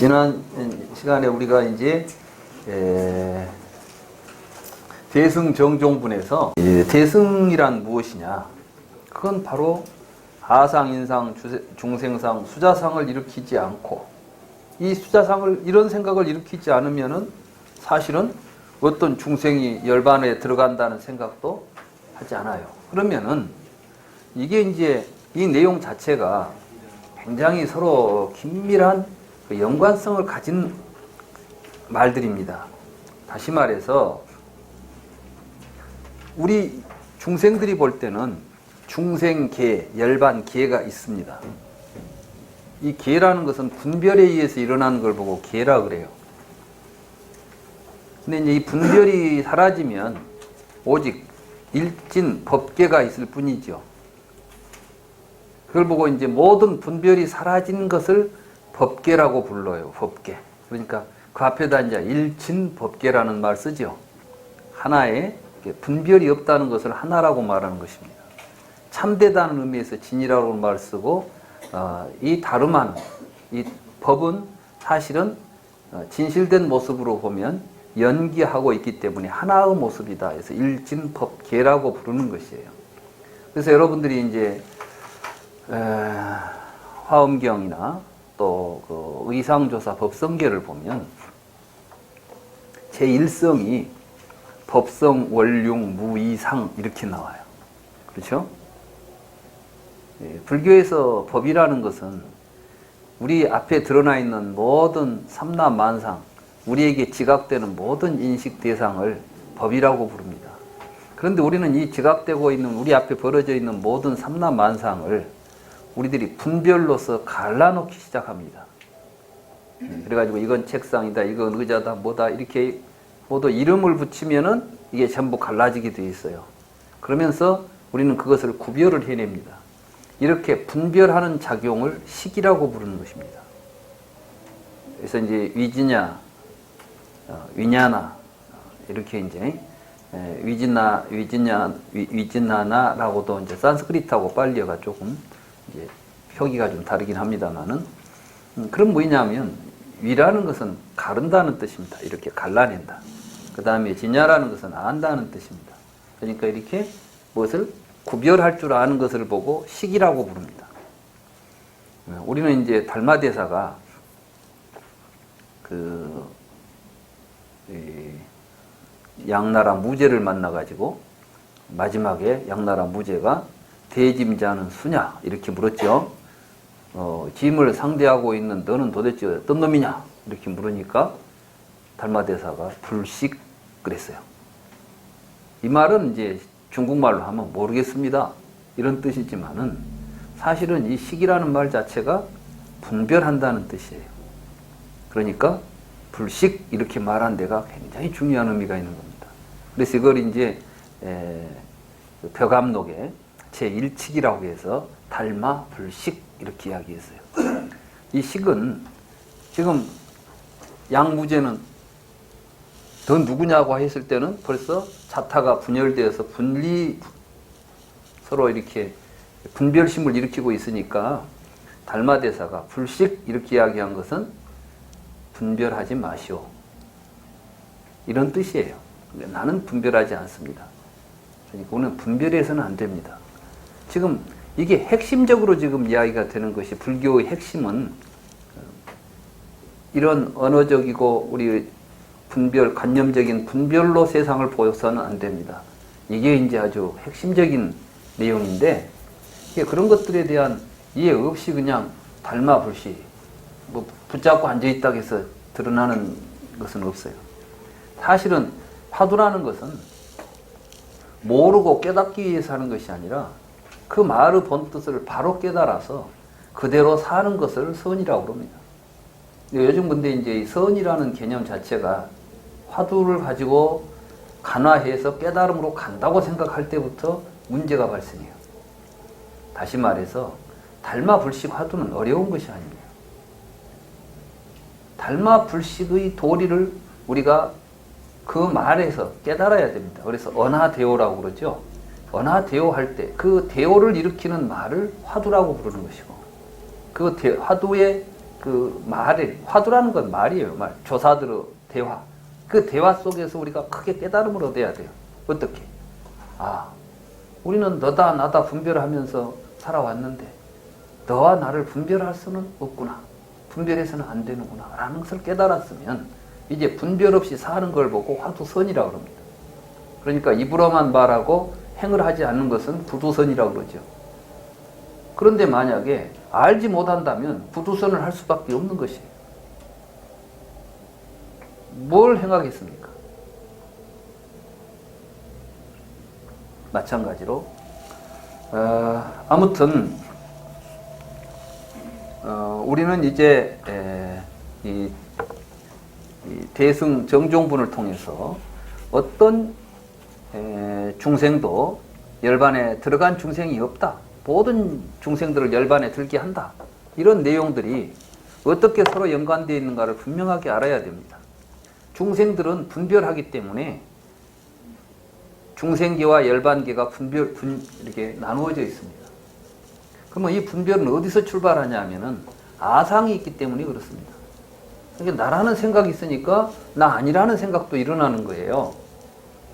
지난 시간에 우리가 이제 대승정종분에서 대승이란 무엇이냐? 그건 바로 하상, 인상, 중생상, 수자상을 일으키지 않고 이 수자상을 이런 생각을 일으키지 않으면은 사실은 어떤 중생이 열반에 들어간다는 생각도 하지 않아요. 그러면은 이게 이제 이 내용 자체가 굉장히 서로 긴밀한 연관성을 가진 말들입니다. 다시 말해서 우리 중생들이 볼 때는 중생계, 열반계가 있습니다. 이 계라는 것은 분별에 의해서 일어나는 걸 보고 계라 그래요. 근데 이제 이 분별이 사라지면 오직 일진 법계가 있을 뿐이죠. 그걸 보고 이제 모든 분별이 사라진 것을 법계라고 불러요. 법계. 그러니까 그 앞에다 이제 일진 법계라는 말 쓰죠. 하나에 분별이 없다는 것을 하나라고 말하는 것입니다. 참되다는 의미에서 진이라고 말 쓰고 이 다름한 이 법은 사실은 진실된 모습으로 보면 연기하고 있기 때문에 하나의 모습이다. 그래서 일진법계라고 부르는 것이에요. 그래서 여러분들이 이제 화엄경이나 또 그 의상조사 법성계를 보면 제1성이 법성, 원륭, 무이상 이렇게 나와요. 그렇죠? 불교에서 법이라는 것은 우리 앞에 드러나 있는 모든 삼라만상, 우리에게 지각되는 모든 인식 대상을 법이라고 부릅니다. 그런데 우리는 이 지각되고 있는 우리 앞에 벌어져 있는 모든 삼라만상을 우리들이 분별로서 갈라놓기 시작합니다. 그래가지고 이건 책상이다, 이건 의자다, 뭐다 이렇게 모두 이름을 붙이면은 이게 전부 갈라지게 돼 있어요. 그러면서 우리는 그것을 구별을 해냅니다. 이렇게 분별하는 작용을 식이라고 부르는 것입니다. 그래서 이제 위지냐, 위냐나 이렇게 이제 위진나나라고도 이제 산스크리트하고 팔리어가 조금 이제 표기가 좀 다르긴 합니다만은 그럼 뭐냐면 위라는 것은 가른다는 뜻입니다. 이렇게 갈라낸다. 그 다음에 진야라는 것은 안다는 뜻입니다. 그러니까 이렇게 무엇을 구별할 줄 아는 것을 보고 식이라고 부릅니다. 우리는 이제 달마대사가 양나라 무제를 만나가지고 마지막에 양나라 무제가 대짐자는 수냐 이렇게 물었죠. 짐을 상대하고 있는 너는 도대체 어떤 놈이냐 이렇게 물으니까 달마대사가 불식 그랬어요. 이 말은 이제 중국말로 하면 모르겠습니다 이런 뜻이지만은 사실은 이 식이라는 말 자체가 분별한다는 뜻이에요. 그러니까 불식 이렇게 말한 데가 굉장히 중요한 의미가 있는 겁니다. 그래서 이걸 이제 벼감록에 제1칙이라고 해서 달마 불식 이렇게 이야기했어요. 이 식은 지금 양무제는 더 누구냐고 했을 때는 벌써 자타가 분열되어서 서로 이렇게 분별심을 일으키고 있으니까 달마대사가 불식 이렇게 이야기한 것은 분별하지 마시오 이런 뜻이에요. 나는 분별하지 않습니다. 그러니까 우리는 분별해서는 안 됩니다. 지금 이게 핵심적으로 지금 이야기가 되는 것이 불교의 핵심은 이런 언어적이고 우리 분별, 관념적인 분별로 세상을 보여서는 안 됩니다. 이게 이제 아주 핵심적인 내용인데 그런 것들에 대한 이해 없이 그냥 달마불시 뭐 붙잡고 앉아있다고 해서 드러나는 것은 없어요. 사실은 화두라는 것은 모르고 깨닫기 위해서 하는 것이 아니라 그 말의 본뜻을 바로 깨달아서 그대로 사는 것을 선이라고 합니다. 요즘 근데 이제 이 선이라는 개념 자체가 화두를 가지고 간화해서 깨달음으로 간다고 생각할 때부터 문제가 발생해요. 다시 말해서 달마불식 화두는 어려운 것이 아닙니다. 달마불식의 도리를 우리가 그 말에서 깨달아야 됩니다. 그래서 언하대오라고 그러죠. 언하대오 할 때 그 대오를 일으키는 말을 화두라고 부르는 것이고 그 화두의 그 말을, 화두라는 건 말이에요. 말. 조사들의 대화. 그 대화 속에서 우리가 크게 깨달음을 얻어야 돼요. 어떻게? 아, 우리는 너다 나다 분별하면서 살아왔는데 너와 나를 분별할 수는 없구나. 분별해서는 안 되는구나 라는 것을 깨달았으면 이제 분별 없이 사는 걸 보고 화두선이라고 합니다. 그러니까 입으로만 말하고 행을 하지 않는 것은 부두선이라고 그러죠. 그런데 만약에 알지 못한다면 부두선을 할 수밖에 없는 것이에요. 뭘 행하겠습니까? 마찬가지로 아무튼 우리는 이제 이 대승 정종분을 통해서 어떤 중생도 열반에 들어간 중생이 없다. 모든 중생들을 열반에 들게 한다. 이런 내용들이 어떻게 서로 연관되어 있는가를 분명하게 알아야 됩니다. 중생들은 분별하기 때문에 중생계와 열반계가 이렇게 나누어져 있습니다. 그러면 이 분별은 어디서 출발하냐 하면은 아상이 있기 때문에 그렇습니다. 그러니까 나라는 생각이 있으니까 나 아니라는 생각도 일어나는 거예요.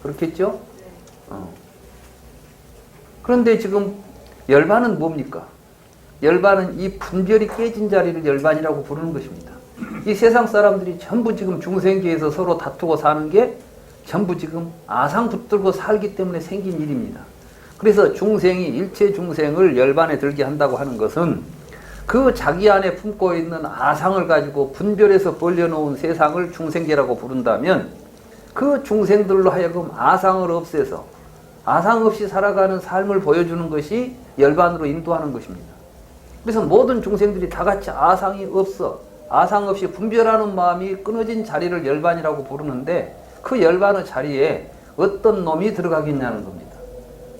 그렇겠죠? 그런데 지금 열반은 뭡니까? 열반은 이 분별이 깨진 자리를 열반이라고 부르는 것입니다. 이 세상 사람들이 전부 지금 중생계에서 서로 다투고 사는 게 전부 지금 아상 붙들고 살기 때문에 생긴 일입니다. 그래서 중생이 일체 중생을 열반에 들게 한다고 하는 것은 그 자기 안에 품고 있는 아상을 가지고 분별해서 벌려놓은 세상을 중생계라고 부른다면 그 중생들로 하여금 아상을 없애서 아상 없이 살아가는 삶을 보여주는 것이 열반으로 인도하는 것입니다. 그래서 모든 중생들이 다 같이 아상이 없어 아상 없이 분별하는 마음이 끊어진 자리를 열반이라고 부르는데 그 열반의 자리에 어떤 놈이 들어가겠냐는 겁니다.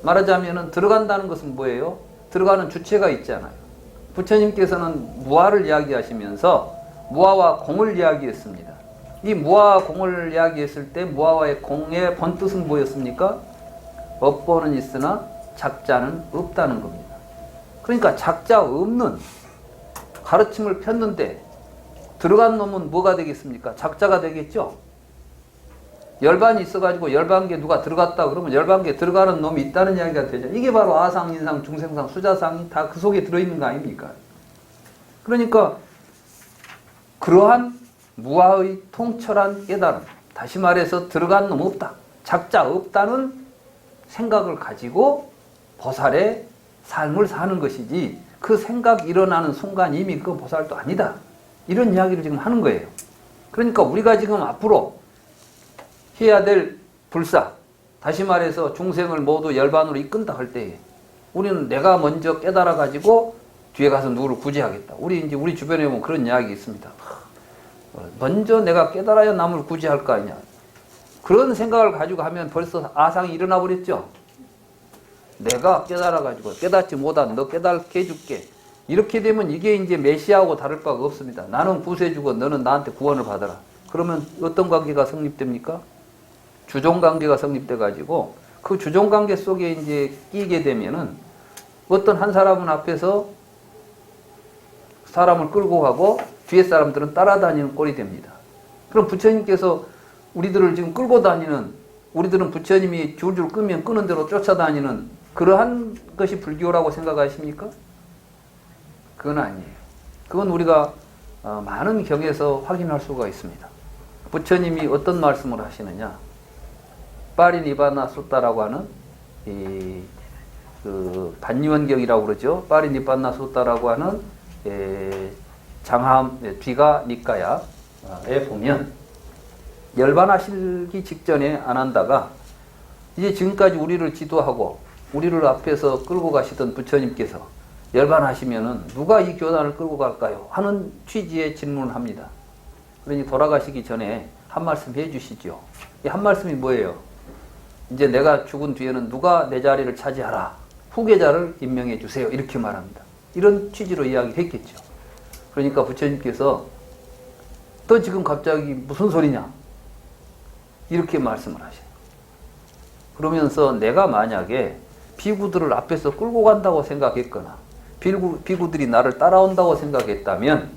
말하자면 들어간다는 것은 뭐예요? 들어가는 주체가 있잖아요. 부처님께서는 무아를 이야기하시면서 무아와 공을 이야기했습니다. 이 무아와 공을 이야기했을 때 무아와의 공의 본뜻은 뭐였습니까? 업보는 있으나 작자는 없다는 겁니다. 그러니까 작자 없는 가르침을 폈는데 들어간 놈은 뭐가 되겠습니까? 작자가 되겠죠? 열반이 있어가지고 열반계 누가 들어갔다 그러면 열반계 들어가는 놈이 있다는 이야기가 되죠. 이게 바로 아상, 인상, 중생상, 수자상이 다 그 속에 들어있는 거 아닙니까? 그러니까 그러한 무아의 통철한 깨달음, 다시 말해서 들어간 놈 없다, 작자 없다는 생각을 가지고 보살의 삶을 사는 것이지 그 생각이 일어나는 순간 이미 그 보살도 아니다. 이런 이야기를 지금 하는 거예요. 그러니까 우리가 지금 앞으로 해야 될 불사, 다시 말해서 중생을 모두 열반으로 이끈다 할 때에 우리는 내가 먼저 깨달아 가지고 뒤에 가서 누구를 구제하겠다. 우리 주변에 보면 그런 이야기 있습니다. 먼저 내가 깨달아야 남을 구제할 거 아니냐. 그런 생각을 가지고 하면 벌써 아상이 일어나 버렸죠. 내가 깨달아 가지고 깨닫지 못한 너 깨닫게 해줄게. 이렇게 되면 이게 이제 메시아하고 다를 바가 없습니다. 나는 구세주고 너는 나한테 구원을 받아라. 그러면 어떤 관계가 성립됩니까? 주종관계가 성립돼 가지고 그 주종관계 속에 이제 끼게 되면은 어떤 한 사람은 앞에서 사람을 끌고 가고 뒤에 사람들은 따라다니는 꼴이 됩니다. 그럼 부처님께서 우리들을 지금 끌고 다니는, 우리들은 부처님이 줄줄 끄면 끄는 대로 쫓아다니는 그러한 것이 불교라고 생각하십니까? 그건 아니에요. 그건 우리가 많은 경에서 확인할 수가 있습니다. 부처님이 어떤 말씀을 하시느냐? 파리니바나 수타라고 하는 그 반니원경이라고 그러죠. 파리니바나 수타라고 하는 장함 뒤가 니까야에 보면 열반하시기 직전에 아난다가 이제 지금까지 우리를 지도하고 우리를 앞에서 끌고 가시던 부처님께서 열반하시면은 누가 이 교단을 끌고 갈까요? 하는 취지의 질문을 합니다. 그러니 돌아가시기 전에 한 말씀 해주시죠. 이 한 말씀이 뭐예요? 이제 내가 죽은 뒤에는 누가 내 자리를 차지하라. 후계자를 임명해 주세요. 이렇게 말합니다. 이런 취지로 이야기했겠죠. 그러니까 부처님께서 또 지금 갑자기 무슨 소리냐? 이렇게 말씀을 하셔요. 그러면서 내가 만약에 비구들을 앞에서 끌고 간다고 생각했거나 비구들이 나를 따라온다고 생각했다면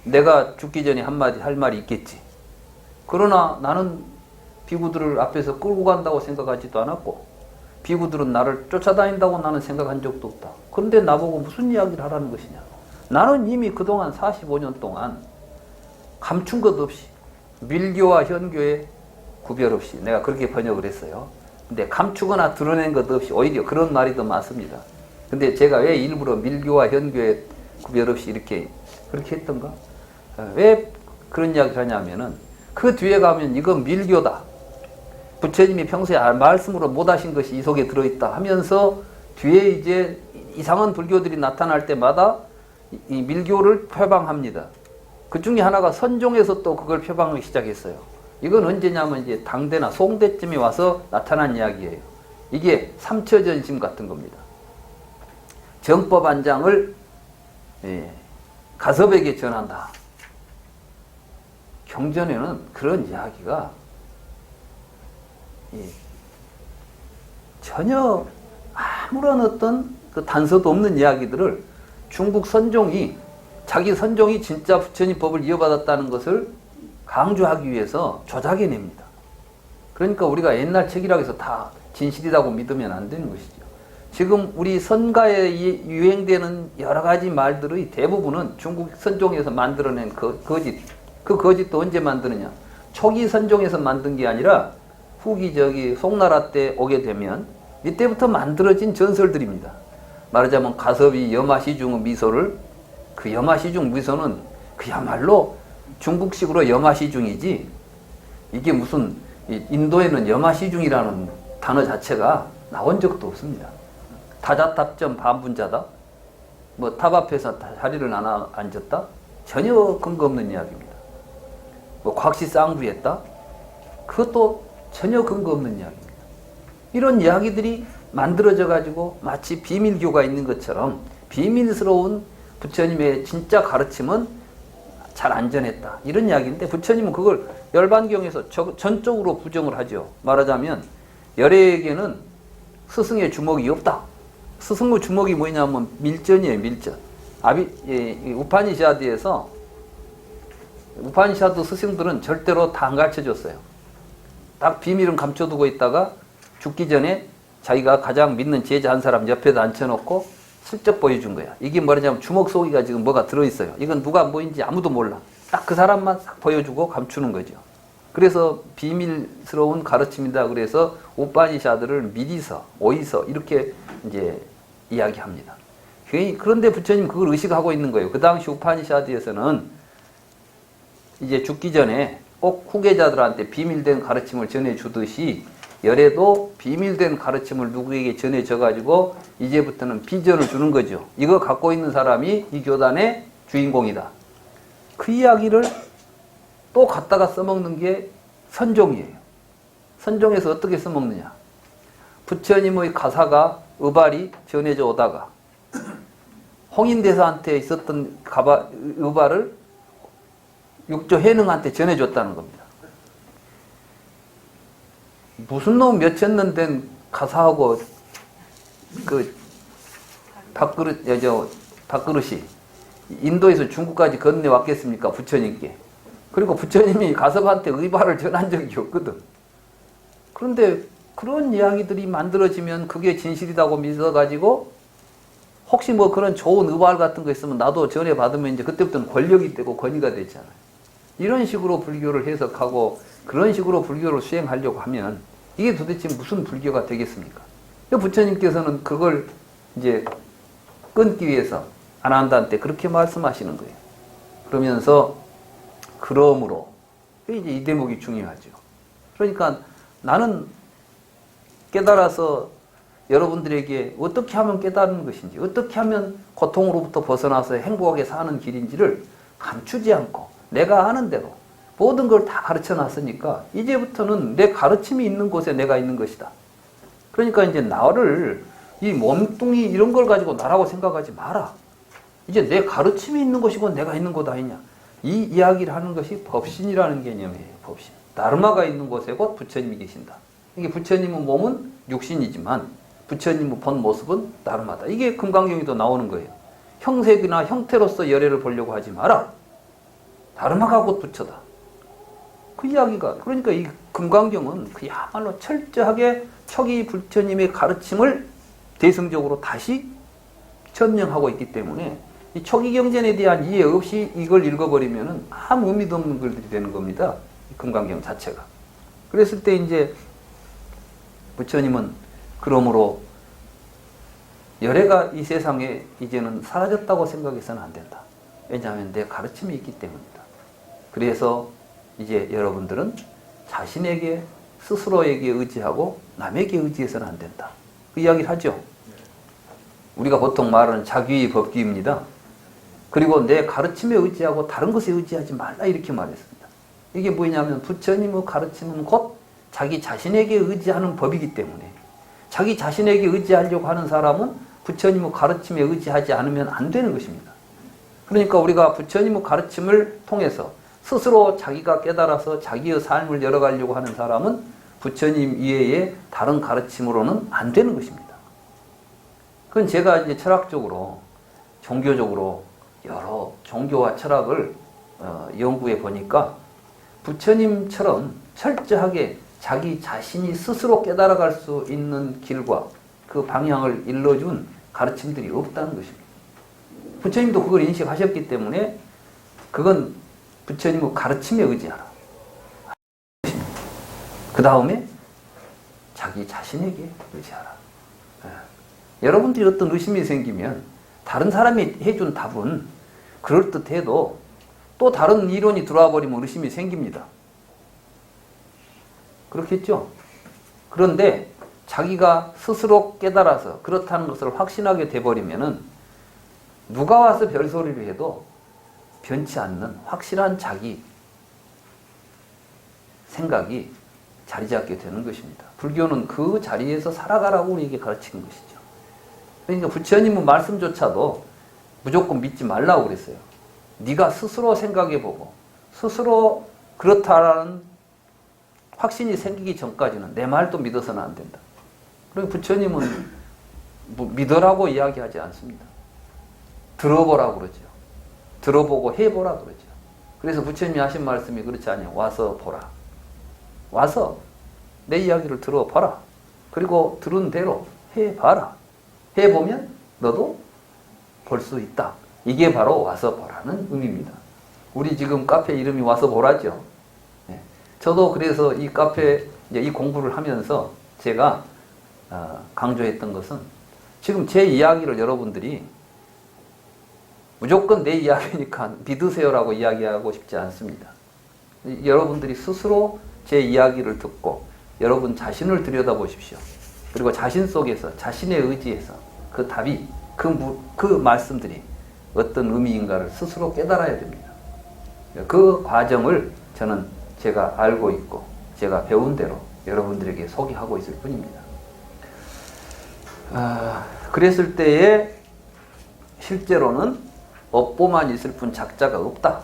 내가 죽기 전에 한마디 할 말이 있겠지. 그러나 나는 비구들을 앞에서 끌고 간다고 생각하지도 않았고 비구들은 나를 쫓아다닌다고 나는 생각한 적도 없다. 그런데 나보고 무슨 이야기를 하라는 것이냐. 나는 이미 그동안 45년 동안 감춘 것 없이 밀교와 현교의 구별 없이 내가 그렇게 번역을 했어요. 근데 감추거나 드러낸 것 없이 오히려 그런 말이 더 많습니다. 근데 제가 왜 일부러 밀교와 현교의 구별 없이 그렇게 했던가? 왜 그런 이야기를 하냐면은 그 뒤에 가면 이건 밀교다. 부처님이 평소에 말씀으로 못 하신 것이 이 속에 들어있다 하면서 뒤에 이제 이상한 불교들이 나타날 때마다 이 밀교를 표방합니다. 그 중에 하나가 선종에서 또 그걸 표방하기 시작했어요. 이건 언제냐면 이제 당대나 송대쯤에 와서 나타난 이야기예요. 이게 삼처전심 같은 겁니다. 정법 안장을 가섭에게 전한다. 경전에는 그런 이야기가 전혀 아무런 어떤 그 단서도 없는 이야기들을 중국 선종이 자기 선종이 진짜 부처님 법을 이어받았다는 것을 강조하기 위해서 조작해냅니다. 그러니까 우리가 옛날 책이라고 해서 다 진실이라고 믿으면 안 되는 것이죠. 지금 우리 선가에 유행되는 여러 가지 말들의 대부분은 중국 선종에서 만들어낸 거짓. 그 거짓도 언제 만드느냐? 초기 선종에서 만든 게 아니라 후기 송나라 때 오게 되면 이때부터 만들어진 전설들입니다. 말하자면 가섭이 여마시중 미소를 그 여마시중 미소는 그야말로 중국식으로 여마시중이지 이게 무슨 인도에는 여마시중이라는 단어 자체가 나온 적도 없습니다. 타자탑점 반분자다. 뭐 탑 앞에서 자리를 앉았다. 전혀 근거 없는 이야기입니다. 뭐 곽시쌍부했다. 그것도 전혀 근거 없는 이야기입니다. 이런 이야기들이 만들어져 가지고 마치 비밀교가 있는 것처럼 비밀스러운 부처님의 진짜 가르침은 잘 안 전했다. 이런 이야기인데 부처님은 그걸 열반경에서 전적으로 부정을 하죠. 말하자면 열애에게는 스승의 주먹이 없다. 스승의 주먹이 뭐냐면 밀전이에요. 밀전. 우파니샤드에서 우파니샤드 스승들은 절대로 다 안 가르쳐줬어요. 딱 비밀은 감춰두고 있다가 죽기 전에 자기가 가장 믿는 제자 한 사람 옆에다 앉혀놓고 슬쩍 보여준 거야. 이게 뭐냐면 주먹 속이가 지금 뭐가 들어있어요. 이건 누가 뭐인지 아무도 몰라. 딱 그 사람만 싹 보여주고 감추는 거죠. 그래서 비밀스러운 가르침이다. 그래서 우파니샤드를 미리서, 오이서 이렇게 이제 이야기합니다. 그런데 부처님 그걸 의식하고 있는 거예요. 그 당시 우파니샤드에서는 이제 죽기 전에 꼭 후계자들한테 비밀된 가르침을 전해주듯이 열애도 비밀된 가르침을 누구에게 전해져가지고 이제부터는 비전을 주는 거죠. 이거 갖고 있는 사람이 이 교단의 주인공이다. 그 이야기를 또 갖다가 써먹는 게 선종이에요. 선종에서 어떻게 써먹느냐. 부처님의 가사가 의발이 전해져 오다가 홍인대사한테 있었던 의발을 육조 해능한테 전해줬다는 겁니다. 무슨 놈 몇천 년 된 가사하고 그 밥그릇이 인도에서 중국까지 건네왔겠습니까? 부처님께. 그리고 부처님이 가섭한테 의발을 전한 적이 없거든. 그런데 그런 이야기들이 만들어지면 그게 진실이라고 믿어가지고 혹시 뭐 그런 좋은 의발 같은 거 있으면 나도 전해받으면 이제 그때부터는 권력이 되고 권위가 되잖아요. 이런 식으로 불교를 해석하고 그런 식으로 불교를 수행하려고 하면 이게 도대체 무슨 불교가 되겠습니까? 부처님께서는 그걸 이제 끊기 위해서 아난다한테 그렇게 말씀하시는 거예요. 그러면서 그러므로 이제 이 대목이 중요하죠. 그러니까 나는 깨달아서 여러분들에게 어떻게 하면 깨달은 것인지 어떻게 하면 고통으로부터 벗어나서 행복하게 사는 길인지를 감추지 않고 내가 아는 대로 모든 걸 다 가르쳐 놨으니까 이제부터는 내 가르침이 있는 곳에 내가 있는 것이다. 그러니까 이제 나를 이 몸뚱이 이런 걸 가지고 나라고 생각하지 마라. 이제 내 가르침이 있는 것이고 내가 있는 곳 아니냐. 이 이야기를 하는 것이 법신이라는 개념이에요. 법신. 다르마가 있는 곳에 곧 부처님이 계신다. 이게 부처님의 몸은 육신이지만 부처님의 본 모습은 다르마다. 이게 금강경에도 나오는 거예요. 형색이나 형태로서 열애를 보려고 하지 마라. 다름아가 곧 부처다. 그 이야기가, 그러니까 이 금강경은 그야말로 철저하게 초기 부처님의 가르침을 대승적으로 다시 전명하고 있기 때문에 이 초기 경전에 대한 이해 없이 이걸 읽어버리면 아무 의미도 없는 글들이 되는 겁니다. 이 금강경 자체가. 그랬을 때 이제 부처님은 그러므로 열애가 이 세상에 이제는 사라졌다고 생각해서는 안 된다. 왜냐하면 내 가르침이 있기 때문이다. 그래서 이제 여러분들은 자신에게 스스로에게 의지하고 남에게 의지해서는 안 된다. 그 이야기를 하죠. 우리가 보통 말하는 자귀의 법규입니다. 그리고 내 가르침에 의지하고 다른 것에 의지하지 말라 이렇게 말했습니다. 이게 뭐냐면 부처님의 가르침은 곧 자기 자신에게 의지하는 법이기 때문에 자기 자신에게 의지하려고 하는 사람은 부처님의 가르침에 의지하지 않으면 안 되는 것입니다. 그러니까 우리가 부처님의 가르침을 통해서 스스로 자기가 깨달아서 자기의 삶을 열어가려고 하는 사람은 부처님 이외에 다른 가르침으로는 안 되는 것입니다. 그건 제가 이제 철학적으로, 종교적으로 여러 종교와 철학을 연구해 보니까 부처님처럼 철저하게 자기 자신이 스스로 깨달아갈 수 있는 길과 그 방향을 일러준 가르침들이 없다는 것입니다. 부처님도 그걸 인식하셨기 때문에 그건 부처님의 가르침에 의지하라. 그 다음에 자기 자신에게 의지하라. 여러분들이 어떤 의심이 생기면 다른 사람이 해준 답은 그럴듯해도 또 다른 이론이 들어와 버리면 의심이 생깁니다. 그렇겠죠? 그런데 자기가 스스로 깨달아서 그렇다는 것을 확신하게 돼버리면은 누가 와서 별소리를 해도 변치 않는 확실한 자기 생각이 자리 잡게 되는 것입니다. 불교는 그 자리에서 살아가라고 우리에게 가르치는 것이죠. 그러니까 부처님의 말씀조차도 무조건 믿지 말라고 그랬어요. 네가 스스로 생각해보고 스스로 그렇다라는 확신이 생기기 전까지는 내 말도 믿어서는 안 된다. 그리고 부처님은 믿으라고 이야기하지 않습니다. 들어보라고 그러죠. 들어보고 해보라 그러죠. 그래서 부처님이 하신 말씀이 그렇지 않아요. 와서 보라. 와서 내 이야기를 들어봐라. 그리고 들은 대로 해봐라. 해보면 너도 볼 수 있다. 이게 바로 와서 보라는 의미입니다. 우리 지금 카페 이름이 와서 보라죠. 네. 저도 그래서 이 카페 이제 이 공부를 하면서 제가 강조했던 것은 지금 제 이야기를 여러분들이 무조건 내 이야기니까 믿으세요라고 이야기하고 싶지 않습니다. 여러분들이 스스로 제 이야기를 듣고 여러분 자신을 들여다보십시오. 그리고 자신 속에서 자신의 의지에서 그 답이 그 말씀들이 어떤 의미인가를 스스로 깨달아야 됩니다. 그 과정을 저는 제가 알고 있고 제가 배운 대로 여러분들에게 소개하고 있을 뿐입니다. 그랬을 때에 실제로는 업보만 있을 뿐 작자가 없다.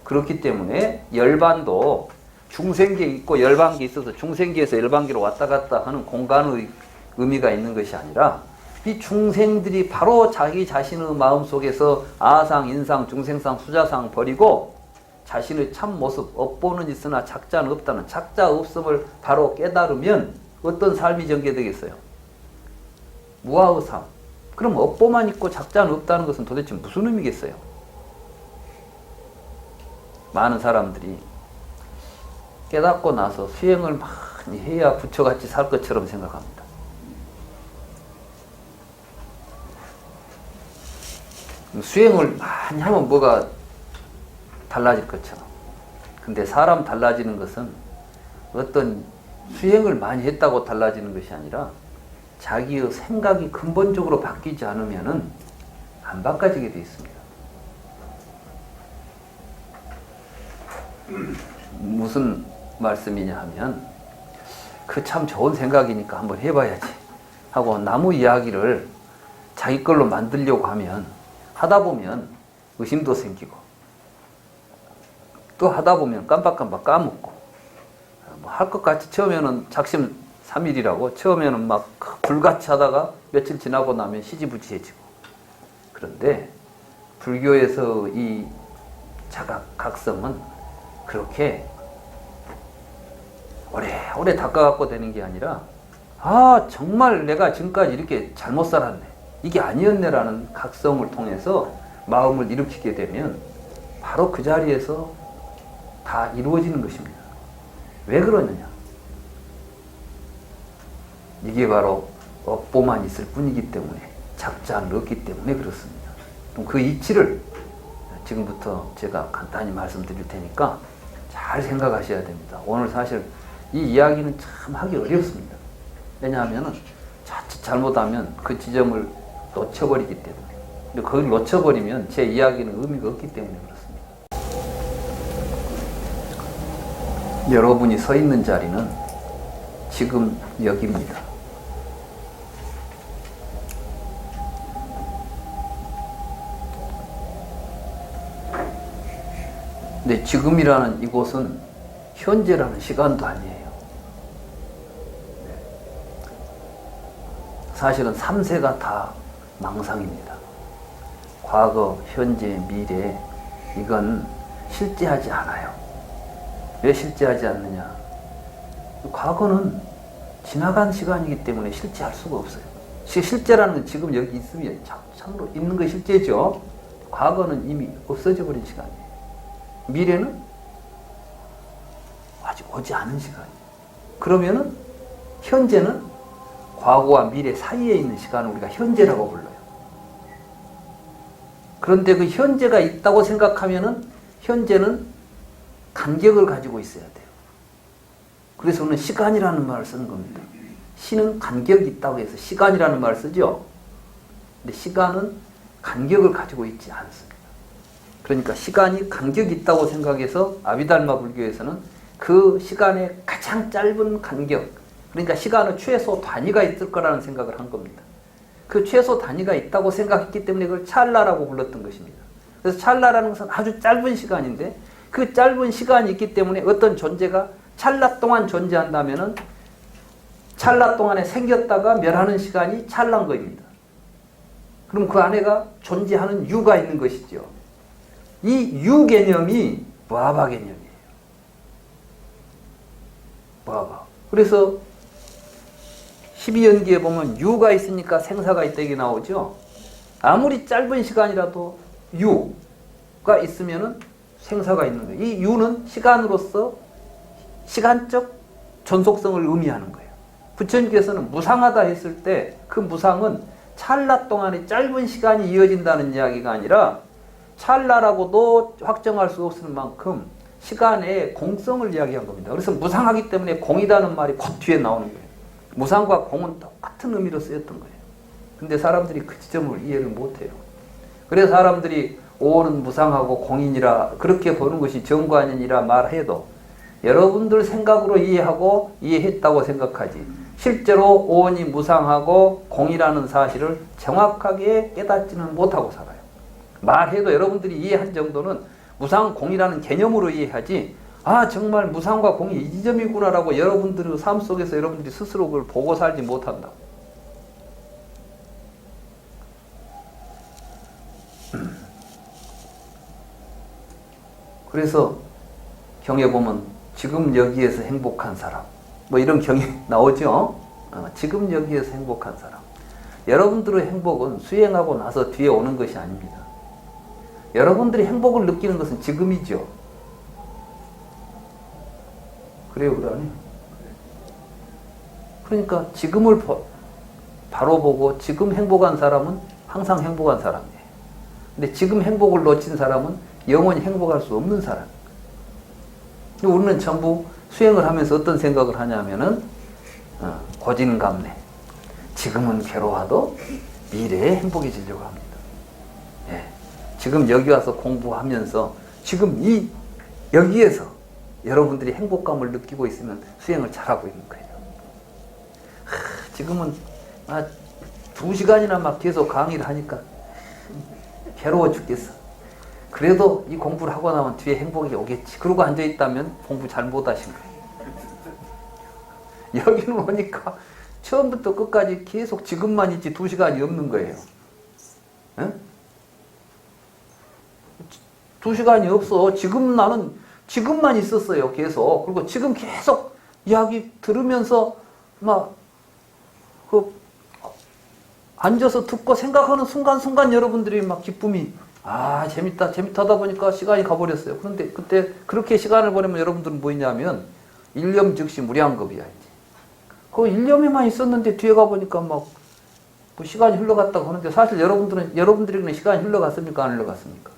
그렇기 때문에 열반도 중생계 있고 열반계 있어서 중생계에서 열반계로 왔다 갔다 하는 공간의 의미가 있는 것이 아니라 이 중생들이 바로 자기 자신의 마음속에서 아상, 인상, 중생상, 수자상 버리고 자신의 참 모습, 업보는 있으나 작자는 없다는 작자 없음을 바로 깨달으면 어떤 삶이 전개되겠어요? 무아의 삶. 그럼 업보만 있고 작자는 없다는 것은 도대체 무슨 의미겠어요? 많은 사람들이 깨닫고 나서 수행을 많이 해야 부처같이 살 것처럼 생각합니다. 수행을 많이 하면 뭐가 달라질 것처럼. 근데 사람 달라지는 것은 어떤 수행을 많이 했다고 달라지는 것이 아니라 자기의 생각이 근본적으로 바뀌지 않으면은 안 바꿔지게 되어 있습니다. 무슨 말씀이냐 하면 그 참 좋은 생각이니까 한번 해봐야지 하고 나무 이야기를 자기 걸로 만들려고 하면 하다 보면 의심도 생기고 또 하다 보면 깜빡깜빡 까먹고 뭐 할 것 같이 처음에는 작심삼일이라고 처음에는 막 불같이 하다가 며칠 지나고 나면 시지부지해지고. 그런데 불교에서 이 자각각성은 그렇게 오래오래 닦아갖고 되는 게 아니라 정말 내가 지금까지 이렇게 잘못 살았네, 이게 아니었네라는 각성을 통해서 마음을 일으키게 되면 바로 그 자리에서 다 이루어지는 것입니다. 왜 그러느냐? 이게 바로 업보만 있을 뿐이기 때문에, 작자는 없기 때문에 그렇습니다. 그럼 그 이치를 지금부터 제가 간단히 말씀드릴 테니까 잘 생각하셔야 됩니다. 오늘 사실 이 이야기는 참 하기 어렵습니다. 왜냐하면 자칫 잘못하면 그 지점을 놓쳐버리기 때문에. 근데 그걸 놓쳐버리면 제 이야기는 의미가 없기 때문에 그렇습니다. 여러분이 서 있는 자리는 지금 여기입니다. 근데 지금이라는 이곳은 현재라는 시간도 아니에요. 사실은 3세가 다 망상입니다. 과거, 현재, 미래, 이건 실제하지 않아요. 왜 실제하지 않느냐? 과거는 지나간 시간이기 때문에 실제할 수가 없어요. 실제라는 건 지금 여기 있으면 참으로 있는 거 실제죠. 과거는 이미 없어져 버린 시간이에요. 미래는 아직 오지 않은 시간이에요. 그러면은 현재는 과거와 미래 사이에 있는 시간을 우리가 현재라고 불러요. 그런데 그 현재가 있다고 생각하면은 현재는 간격을 가지고 있어야 돼요. 그래서 오늘 시간이라는 말을 쓰는 겁니다. 시는 간격이 있다고 해서 시간이라는 말을 쓰죠. 근데 시간은 간격을 가지고 있지 않습니다. 그러니까 시간이 간격이 있다고 생각해서 아비달마 불교에서는 그 시간의 가장 짧은 간격, 그러니까 시간의 최소 단위가 있을 거라는 생각을 한 겁니다. 그 최소 단위가 있다고 생각했기 때문에 그걸 찰나라고 불렀던 것입니다. 그래서 찰나라는 것은 아주 짧은 시간인데 그 짧은 시간이 있기 때문에 어떤 존재가 찰나 동안 존재한다면은 찰나 동안에 생겼다가 멸하는 시간이 찰나인 겁니다. 그럼 그 안에가 존재하는 유가 있는 것이죠. 이 유 개념이 무아바 개념이에요. 무아바. 그래서 12연기에 보면 유가 있으니까 생사가 있다 이게 나오죠. 아무리 짧은 시간이라도 유가 있으면은 생사가 있는 거예요. 이 유는 시간으로서 시간적 존속성을 의미하는 거예요. 부처님께서는 무상하다 했을 때 그 무상은 찰나 동안의 짧은 시간이 이어진다는 이야기가 아니라 찰나라고도 확정할 수 없을 만큼 시간의 공성을 이야기한 겁니다. 그래서 무상하기 때문에 공이라는 말이 곧 뒤에 나오는 거예요. 무상과 공은 똑같은 의미로 쓰였던 거예요. 근데 사람들이 그 지점을 이해를 못해요. 그래서 사람들이 오는 무상하고 공이니라 그렇게 보는 것이 정관이니라 말해도 여러분들 생각으로 이해하고 이해했다고 생각하지 실제로 오온이 무상하고 공이라는 사실을 정확하게 깨닫지는 못하고 살아요. 말해도 여러분들이 이해한 정도는 무상 공이라는 개념으로 이해하지 정말 무상과 공이 이 점이구나라고 여러분들의 삶 속에서 여러분들이 스스로 그걸 보고 살지 못한다. 그래서 경에 보면 지금 여기에서 행복한 사람 뭐 이런 경이 나오죠. 지금 여기에서 행복한 사람. 여러분들의 행복은 수행하고 나서 뒤에 오는 것이 아닙니다. 여러분들이 행복을 느끼는 것은 지금이죠. 그래요, 그러니? 그러니까 지금을 바로 보고 지금 행복한 사람은 항상 행복한 사람이에요. 근데 지금 행복을 놓친 사람은 영원히 행복할 수 없는 사람. 우리는 전부 수행을 하면서 어떤 생각을 하냐면은 고진감래. 지금은 괴로워도 미래에 행복해지려고 합니다. 예. 지금 여기 와서 공부하면서 지금 여기에서 여러분들이 행복감을 느끼고 있으면 수행을 잘하고 있는 거예요. 지금은 2시간이나 막 계속 강의를 하니까 괴로워 죽겠어. 그래도 이 공부를 하고 나면 뒤에 행복이 오겠지. 그러고 앉아있다면 공부 잘 못하신 거예요. 여기는 오니까 처음부터 끝까지 계속 지금만 있지 2시간이 없는 거예요. 에? 2시간이 없어. 지금 나는 지금만 있었어요. 계속. 그리고 지금 계속 이야기 들으면서 막 앉아서 듣고 생각하는 순간순간 여러분들이 막 기쁨이 재밌다 하다 보니까 시간이 가버렸어요. 그런데 그때 그렇게 시간을 보내면 여러분들은 뭐 있냐면 일념 즉시 무량겁이야. 이제. 그 일념에만 있었는데 뒤에 가보니까 막 뭐 시간이 흘러갔다고 하는데 사실 여러분들에게는 시간이 흘러갔습니까? 안 흘러갔습니까?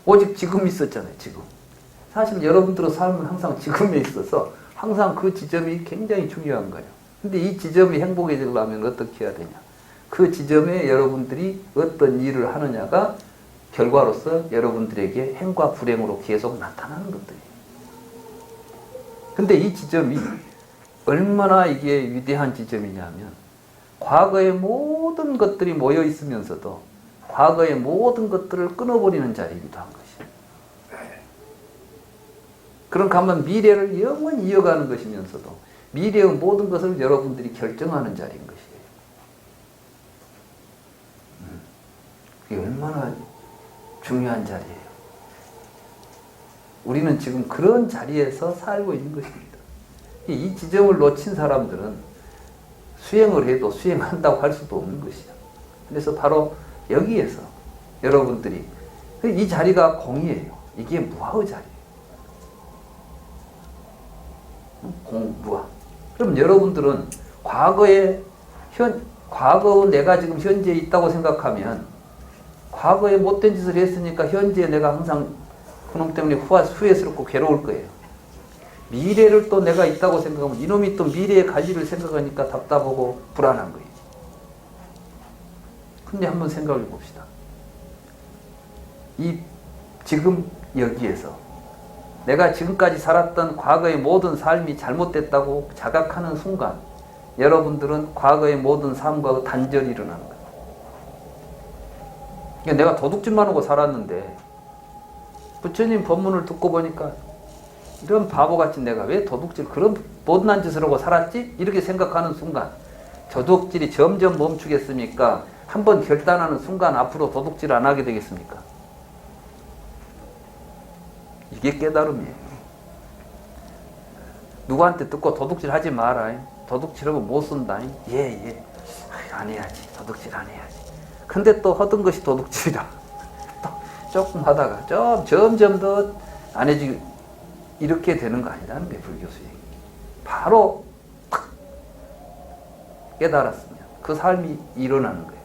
오직 지금 있었잖아요. 지금. 사실 여러분들의 삶은 항상 지금에 있어서 항상 그 지점이 굉장히 중요한 거예요. 근데 이 지점이 행복해지려면 어떻게 해야 되냐? 그 지점에 여러분들이 어떤 일을 하느냐가 결과로서 여러분들에게 행과 불행으로 계속 나타나는 것들이에요. 근데 이 지점이 얼마나 이게 위대한 지점이냐면 과거의 모든 것들이 모여 있으면서도 과거의 모든 것들을 끊어버리는 자리이기도 한 것이에요. 그럼 가면 미래를 영원히 이어가는 것이면서도 미래의 모든 것을 여러분들이 결정하는 자리인 것이에요. 그게 얼마나 중요한 자리예요. 우리는 지금 그런 자리에서 살고 있는 것입니다. 이 지점을 놓친 사람들은 수행을 해도 수행한다고 할 수도 없는 것이죠. 그래서 바로 여기에서 여러분들이 이 자리가 공이에요. 이게 무아의 자리예요. 공무아. 그럼 여러분들은 과거의 내가 지금 현재에 있다고 생각하면 과거에 못된 짓을 했으니까 현재에 내가 항상 그놈 때문에 후회스럽고 괴로울 거예요. 미래를 또 내가 있다고 생각하면 이놈이 또 미래에 갈 일을 생각하니까 답답하고 불안한 거예요. 근데 한번 생각해 봅시다. 지금 여기에서 내가 지금까지 살았던 과거의 모든 삶이 잘못됐다고 자각하는 순간 여러분들은 과거의 모든 삶과 단절이 일어나는 거예요. 그러니까 내가 도둑질만 하고 살았는데 부처님 법문을 듣고 보니까 이런 바보같이 내가 왜 도둑질 그런 못난 짓을 하고 살았지? 이렇게 생각하는 순간 도둑질이 점점 멈추겠습니까? 한번 결단하는 순간 앞으로 도둑질 안 하게 되겠습니까? 이게 깨달음이에요. 누구한테 듣고 도둑질 하지 마라. 도둑질하고 못 쓴다. 예. 안 해야지. 도둑질 안 해야지. 근데 또 하던 것이 도둑질이다. 또 조금 하다가 점점 더 안 해지고 이렇게 되는 거 아니라는 게 불교 수행이. 바로 탁 깨달았으면 그 삶이 일어나는 거예요.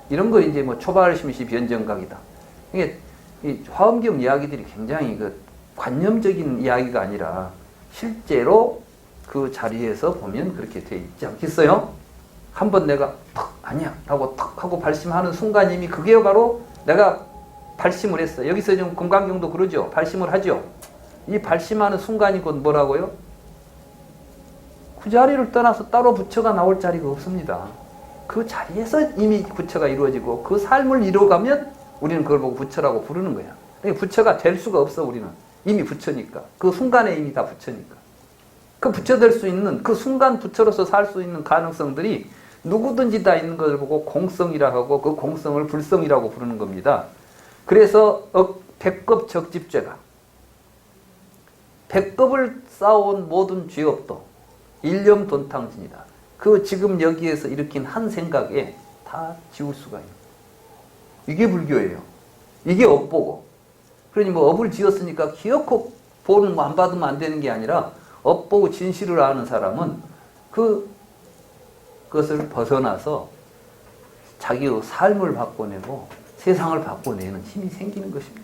이런 거 이제 뭐 초발심시 변정각이다. 이게 이 화엄경 이야기들이 굉장히 관념적인 이야기가 아니라 실제로 그 자리에서 보면 그렇게 돼 있지 않겠어요? 한번 내가 탁 아니야 라고 탁 하고 발심하는 순간이미 그게 바로 내가 발심을 했어. 여기서 지금 금강경도 그러죠. 발심을 하죠. 이 발심하는 순간이 곧 뭐라고요? 그 자리를 떠나서 따로 부처가 나올 자리가 없습니다. 그 자리에서 이미 부처가 이루어지고 그 삶을 이루어가면 우리는 그걸 보고 부처라고 부르는 거야. 부처가 될 수가 없어. 우리는 이미 부처니까. 그 순간에 이미 다 부처니까. 그 부처 될 수 있는 그 순간 부처로서 살 수 있는 가능성들이 누구든지 다 있는 것을 보고 공성이라 하고 그 공성을 불성이라고 부르는 겁니다. 그래서 백급 적집죄가 백급을 쌓아온 모든 죄업도 일념 돈탕진이다. 그 지금 여기에서 일으킨 한 생각에 다 지울 수가 있는. 이게 불교예요. 이게 업보고. 그러니 뭐 업을 지었으니까 기어코 보는 거 안 받으면 안 되는 게 아니라 업보고 진실을 아는 사람은 그것을 벗어나서 자기의 삶을 바꿔내고 세상을 바꿔내는 힘이 생기는 것입니다.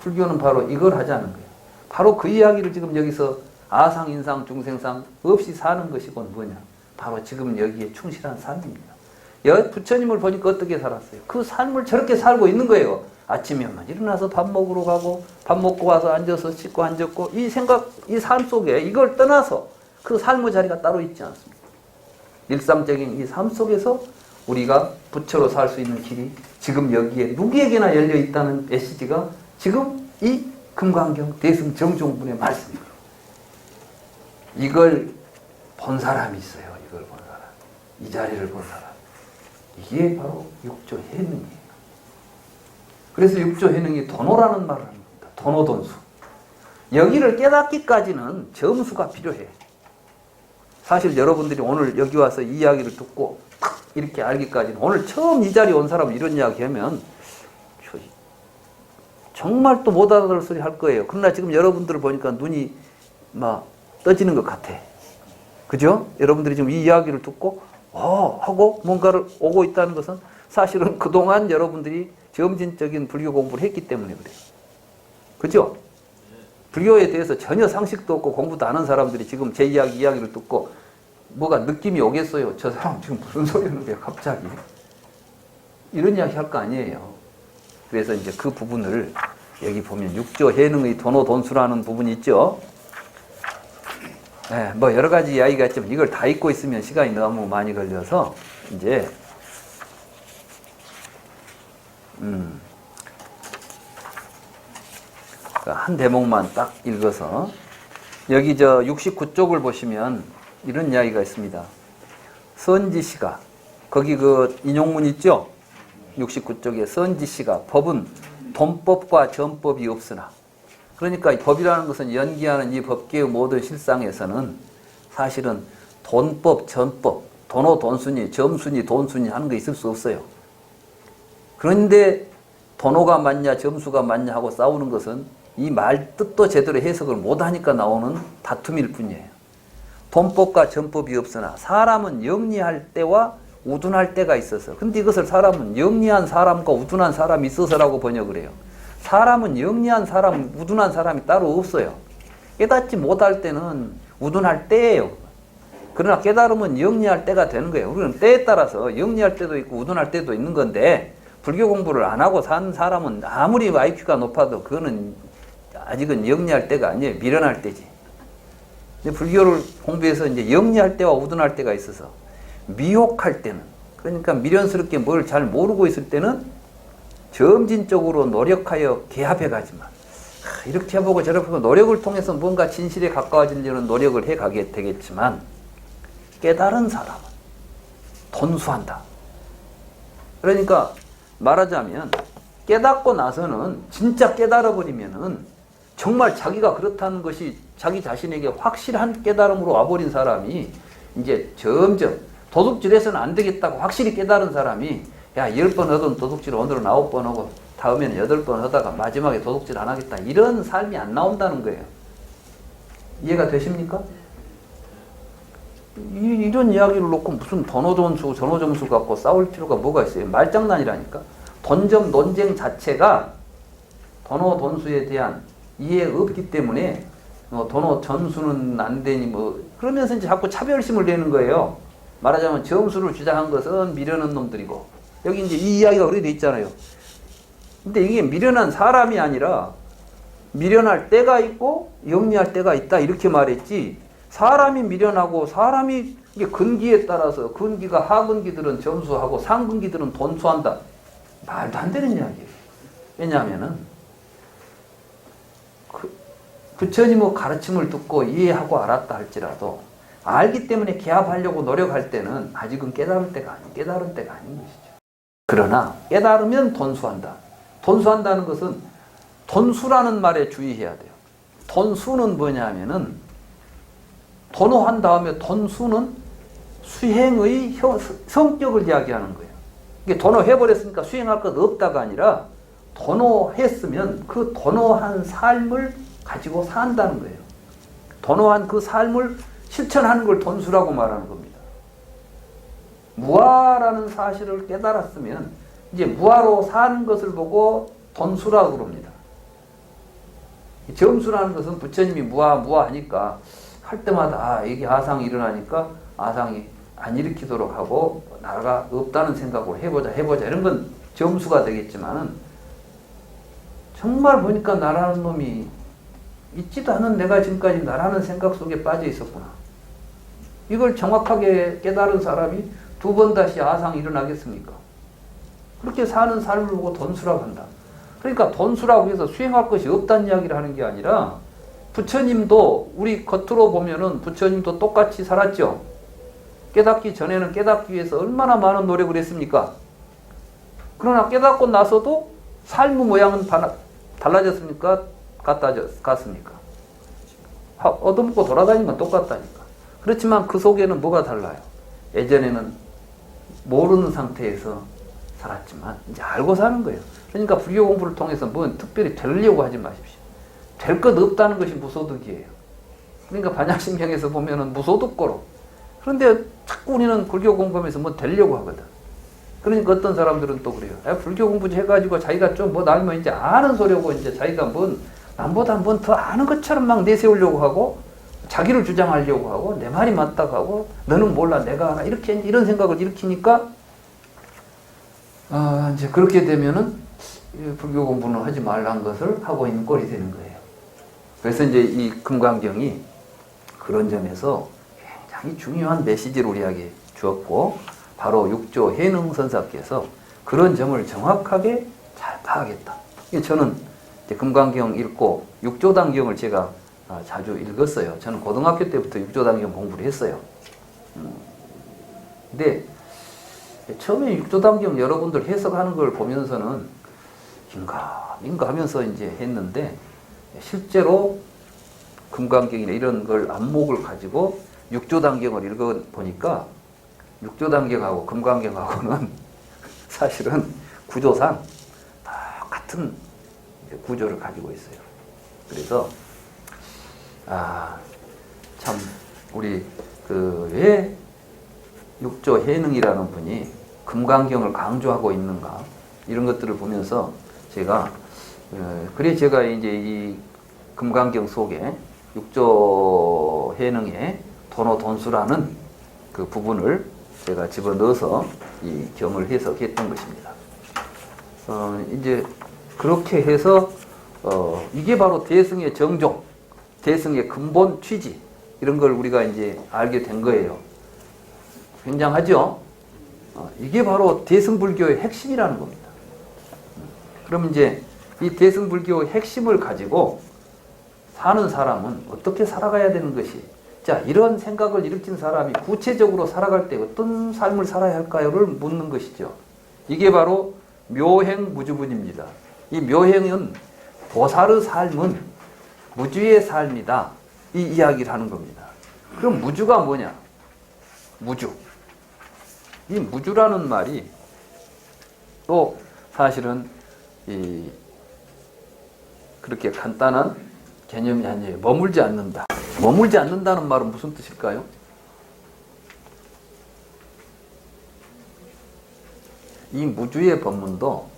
불교는 바로 이걸 하자는 거예요. 바로 그 이야기를 지금 여기서 아상, 인상, 중생상 없이 사는 것이 곧 뭐냐? 바로 지금 여기에 충실한 삶입니다. 부처님을 보니까 어떻게 살았어요? 그 삶을 저렇게 살고 있는 거예요. 아침에만 일어나서 밥 먹으러 가고 밥 먹고 와서 앉아서 씻고 앉았고 이 생각, 이 삶 속에 이걸 떠나서 그 삶의 자리가 따로 있지 않습니다. 일상적인 이 삶 속에서 우리가 부처로 살 수 있는 길이 지금 여기에 누구에게나 열려 있다는 메시지가 지금 이 금강경 대승정종분의 말씀입니다. 이걸 본 사람이 있어요. 이걸 본 사람. 이 자리를 본 사람. 이게 바로 육조 해능이에요. 그래서 육조해능이 도노라는 말을 합니다. 도노돈수. 여기를 깨닫기까지는 점수가 필요해. 사실 여러분들이 오늘 여기 와서 이 이야기를 듣고 탁 이렇게 알기까지는, 오늘 처음 이 자리에 온 사람은 이런 이야기 하면 정말 또 못 알아들 소리 할 거예요. 그러나 지금 여러분들을 보니까 눈이 막 떠지는 것 같아. 그죠? 여러분들이 지금 이 이야기를 듣고 하고 뭔가를 오고 있다는 것은 사실은 그동안 여러분들이 점진적인 불교 공부를 했기 때문에 그래요. 그죠? 불교에 대해서 전혀 상식도 없고 공부도 안 한 사람들이 지금 제 이야기를 듣고 뭐가 느낌이 오겠어요? 저 사람 지금 무슨 소리 하는 거야 갑자기? 이런 이야기 할 거 아니에요. 그래서 이제 그 부분을 여기 보면 육조 해능의 도노돈수라는 부분이 있죠. 네, 뭐 여러 가지 이야기가 있지만 이걸 다 읽고 있으면 시간이 너무 많이 걸려서 이제 한 대목만 딱 읽어서, 여기 저 69쪽을 보시면 이런 이야기가 있습니다. 선지시가, 거기 그 인용문 있죠? 69쪽에 선지시가 법은 돈법과 전법이 없으나, 그러니까 법이라는 것은 연기하는 이 법계의 모든 실상에서는 사실은 돈법, 전법, 돈오 돈순이, 점순이, 돈순이 하는 거 있을 수 없어요. 그런데 돈오가 맞냐 점수가 맞냐 하고 싸우는 것은 이 말 뜻도 제대로 해석을 못하니까 나오는 다툼일 뿐이에요. 돈법과 전법이 없으나 사람은 영리할 때와 우둔할 때가 있어서, 근데 이것을 사람은 영리한 사람과 우둔한 사람이 있어서라고 번역을 해요. 사람은 영리한 사람, 우둔한 사람이 따로 없어요. 깨닫지 못할 때는 우둔할 때예요. 그러나 깨달으면 영리할 때가 되는 거예요. 우리는 때에 따라서 영리할 때도 있고 우둔할 때도 있는 건데, 불교 공부를 안 하고 산 사람은 아무리 IQ가 높아도 그거는 아직은 영리할 때가 아니에요. 미련할 때지. 근데 불교를 공부해서 이제 영리할 때와 우둔할 때가 있어서, 미혹할 때는, 그러니까 미련스럽게 뭘 잘 모르고 있을 때는 점진적으로 노력하여 개합해 가지만, 이렇게 해보고 저렇게 해보고 노력을 통해서 뭔가 진실에 가까워지려는 노력을 해 가게 되겠지만, 깨달은 사람은 돈수한다. 그러니까 말하자면 깨닫고 나서는, 진짜 깨달아버리면은 정말 자기가 그렇다는 것이 자기 자신에게 확실한 깨달음으로 와버린 사람이 이제 점점 도둑질해서는 안 되겠다고 확실히 깨달은 사람이, 야, 10번 하던 도둑질 오늘은 9번 하고 다음에는 8번 하다가 마지막에 도둑질 안 하겠다, 이런 삶이 안 나온다는 거예요. 이해가 되십니까? 이런 이야기를 놓고 무슨 돈오점수, 전오점수 갖고 싸울 필요가 뭐가 있어요? 말장난이라니까. 돈점 논쟁 자체가 돈오돈수에 대한 이해가 없기 때문에 돈오 전수는 안 되니 뭐 그러면서 이제 자꾸 차별심을 내는 거예요. 말하자면 점수를 주장한 것은 미련한 놈들이고, 여기 이제 이 이야기가 그렇게 돼 있잖아요. 근데 이게 미련한 사람이 아니라 미련할 때가 있고 영리할 때가 있다, 이렇게 말했지, 사람이 미련하고 사람이 이게 근기에 따라서 근기가 하근기들은 점수하고 상근기들은 돈수한다, 말도 안 되는 이야기예요. 왜냐하면은 부처님의 가르침을 듣고 이해하고 알았다 할지라도 알기 때문에 개합하려고 노력할 때는 아직은 깨달을 때가 깨달은 때가 아닌 것이죠. 그러나 깨달으면 돈수한다. 돈수한다는 것은 돈수라는 말에 주의해야 돼요. 돈수는 뭐냐면은, 돈호한 다음에 돈수는 수행의 성격을 이야기하는 거예요. 이게 돈호해버렸으니까 수행할 것 없다가 아니라, 돈호했으면 그 돈호한 삶을 가지고 산다는 거예요. 돈호한 그 삶을 실천하는 걸 돈수라고 말하는 겁니다. 무아라는 사실을 깨달았으면 이제 무아로 사는 것을 보고 돈수라고 그럽니다. 점수라는 것은 부처님이 무아 하니까 할 때마다 이게 아상이 일어나니까 아상이 안 일으키도록 하고 나라가 없다는 생각으로 해보자 이런 건 점수가 되겠지만은, 정말 보니까 나라는 놈이 있지도 않은 내가 지금까지 나라는 생각 속에 빠져 있었구나, 이걸 정확하게 깨달은 사람이 2번 다시 아상이 일어나겠습니까? 그렇게 사는 삶을 보고 돈수라고 한다. 그러니까 돈수라고 해서 수행할 것이 없다는 이야기를 하는 게 아니라, 부처님도 우리 겉으로 보면은 부처님도 똑같이 살았죠. 깨닫기 전에는 깨닫기 위해서 얼마나 많은 노력을 했습니까? 그러나 깨닫고 나서도 삶의 모양은 달라졌습니까? 같습니까? 얻어먹고 돌아다니면 똑같다니까. 그렇지만 그 속에는 뭐가 달라요? 예전에는 모르는 상태에서 살았지만 이제 알고 사는 거예요. 그러니까 불교 공부를 통해서 뭐 특별히 되려고 하지 마십시오. 될 것 없다는 것이 무소득이에요. 그러니까 반야심경에서 보면은 무소득고로. 그런데 자꾸 우리는 불교 공부하면서 뭐 되려고 하거든. 그러니까 어떤 사람들은 또 그래요. 불교 공부 해가지고 자기가 좀 뭐 나면 이제 아는 소리고 이제 자기가 뭔 남보다 뭔 더 아는 것처럼 막 내세우려고 하고 자기를 주장하려고 하고 내 말이 맞다고 하고 너는 몰라 내가 알아 이렇게 이런 생각을 일으키니까 이제 그렇게 되면은 불교 공부는 하지 말라는 것을 하고 있는 꼴이 되는 거예요. 그래서 이제 이 금강경이 그런 점에서 굉장히 중요한 메시지를 우리에게 주었고 바로 육조 해능선사께서 그런 점을 정확하게 잘 파악했다. 저는 이제 금강경 읽고 육조단경을 제가 자주 읽었어요. 저는 고등학교 때부터 육조단경 공부를 했어요. 근데 처음에 육조단경 여러분들 해석하는 걸 보면서는 인가 하면서 이제 했는데 실제로 금강경이나 이런 걸 안목을 가지고 육조단경을 읽어보니까 육조단경하고 금강경하고는 사실은 구조상 똑같은 구조를 가지고 있어요. 그래서 참 우리 왜 육조 해능이라는 분이 금강경을 강조하고 있는가 이런 것들을 보면서 제가 제가 이제 이 금강경 속에 육조 해능의 도노돈수라는 그 부분을 제가 집어넣어서 이 경을 해석했던 것입니다. 이제 그렇게 해서 이게 바로 대승의 정종, 대승의 근본 취지 이런 걸 우리가 이제 알게 된 거예요. 굉장하죠? 이게 바로 대승불교의 핵심이라는 겁니다. 그럼 이제 이 대승불교의 핵심을 가지고 사는 사람은 어떻게 살아가야 되는 것이 자 이런 생각을 일으킨 사람이 구체적으로 살아갈 때 어떤 삶을 살아야 할까요를 묻는 것이죠. 이게 바로 묘행무주분입니다. 이 묘행은 보살의 삶은 무주의 삶이다. 이 이야기를 하는 겁니다. 그럼 무주가 뭐냐? 무주. 이 무주라는 말이 또 사실은 그렇게 간단한 개념이 아니에요. 머물지 않는다. 머물지 않는다는 말은 무슨 뜻일까요? 이 무주의 법문도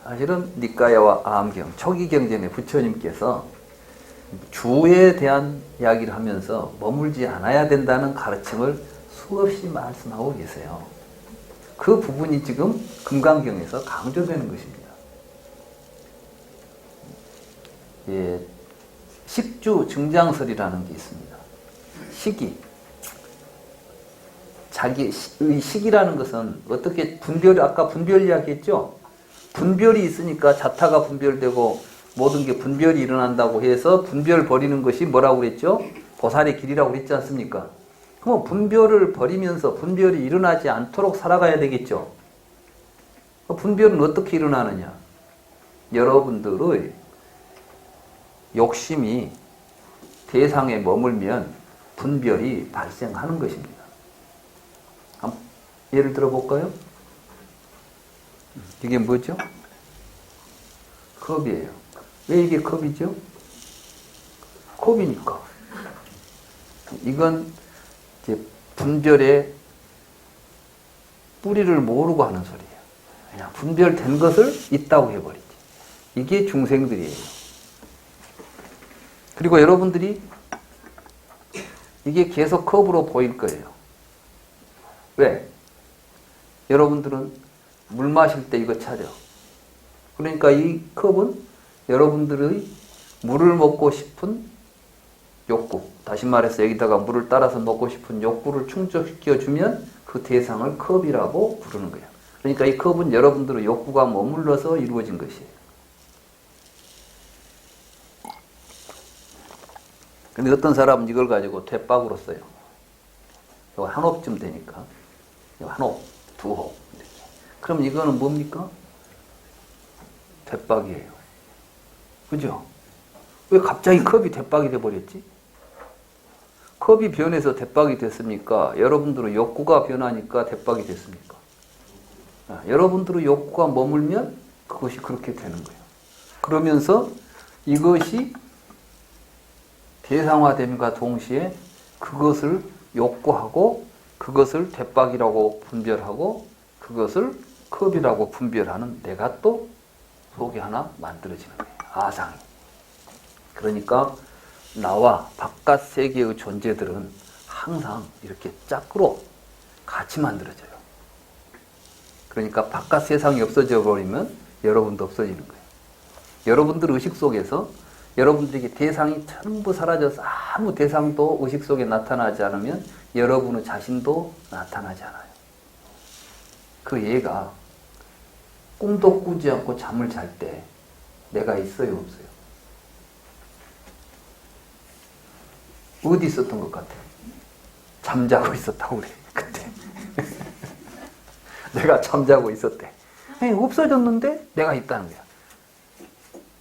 사실은 니까야와 아함경, 초기경전의 부처님께서 주에 대한 이야기를 하면서 머물지 않아야 된다는 가르침을 수없이 말씀하고 계세요. 그 부분이 지금 금강경에서 강조되는 것입니다. 식주 증장설이라는 게 있습니다. 식이. 자기의 식이라는 것은 어떻게 아까 분별 이야기했죠? 분별이 있으니까 자타가 분별되고 모든 게 분별이 일어난다고 해서 분별 버리는 것이 뭐라고 그랬죠? 보살의 길이라고 그랬지 않습니까? 그럼 분별을 버리면서 분별이 일어나지 않도록 살아가야 되겠죠? 분별은 어떻게 일어나느냐? 여러분들의 욕심이 대상에 머물면 분별이 발생하는 것입니다. 예를 들어 볼까요? 이게 뭐죠? 컵이에요. 왜 이게 컵이죠? 컵이니까. 이건 이제 분별의 뿌리를 모르고 하는 소리예요. 그냥 분별된 것을 있다고 해버리지. 이게 중생들이에요. 그리고 여러분들이 이게 계속 컵으로 보일 거예요. 왜? 여러분들은 물 마실 때 이거 차려. 그러니까 이 컵은 여러분들의 물을 먹고 싶은 욕구, 다시 말해서 여기다가 물을 따라서 먹고 싶은 욕구를 충족시켜주면 그 대상을 컵이라고 부르는 거예요. 그러니까 이 컵은 여러분들의 욕구가 머물러서 이루어진 것이에요. 근데 어떤 사람은 이걸 가지고 대박으로 써요. 이거 한 홉쯤 되니까. 이거 한 홉, 두 홉. 이렇게. 그럼 이거는 뭡니까? 대박이에요. 그죠? 왜 갑자기 컵이 대박이 돼버렸지? 컵이 변해서 대박이 됐습니까? 여러분들의 욕구가 변하니까 대박이 됐습니까? 여러분들의 욕구가 머물면 그것이 그렇게 되는 거예요. 그러면서 이것이 대상화됨과 동시에 그것을 욕구하고 그것을 대박이라고 분별하고 그것을 컵이라고 분별하는 내가 또 속에 하나 만들어지는 거예요. 아상이. 그러니까 나와 바깥 세계의 존재들은 항상 이렇게 짝으로 같이 만들어져요. 그러니까 바깥 세상이 없어져 버리면 여러분도 없어지는 거예요. 여러분들 의식 속에서 여러분들에게 대상이 전부 사라져서 아무 대상도 의식 속에 나타나지 않으면 여러분의 자신도 나타나지 않아요. 그 얘가 꿈도 꾸지 않고 잠을 잘 때 내가 있어요, 없어요? 어디 있었던 것 같아요? 잠자고 있었다고 그래, 그때. 내가 잠자고 있었대. 없어졌는데 내가 있다는 거야.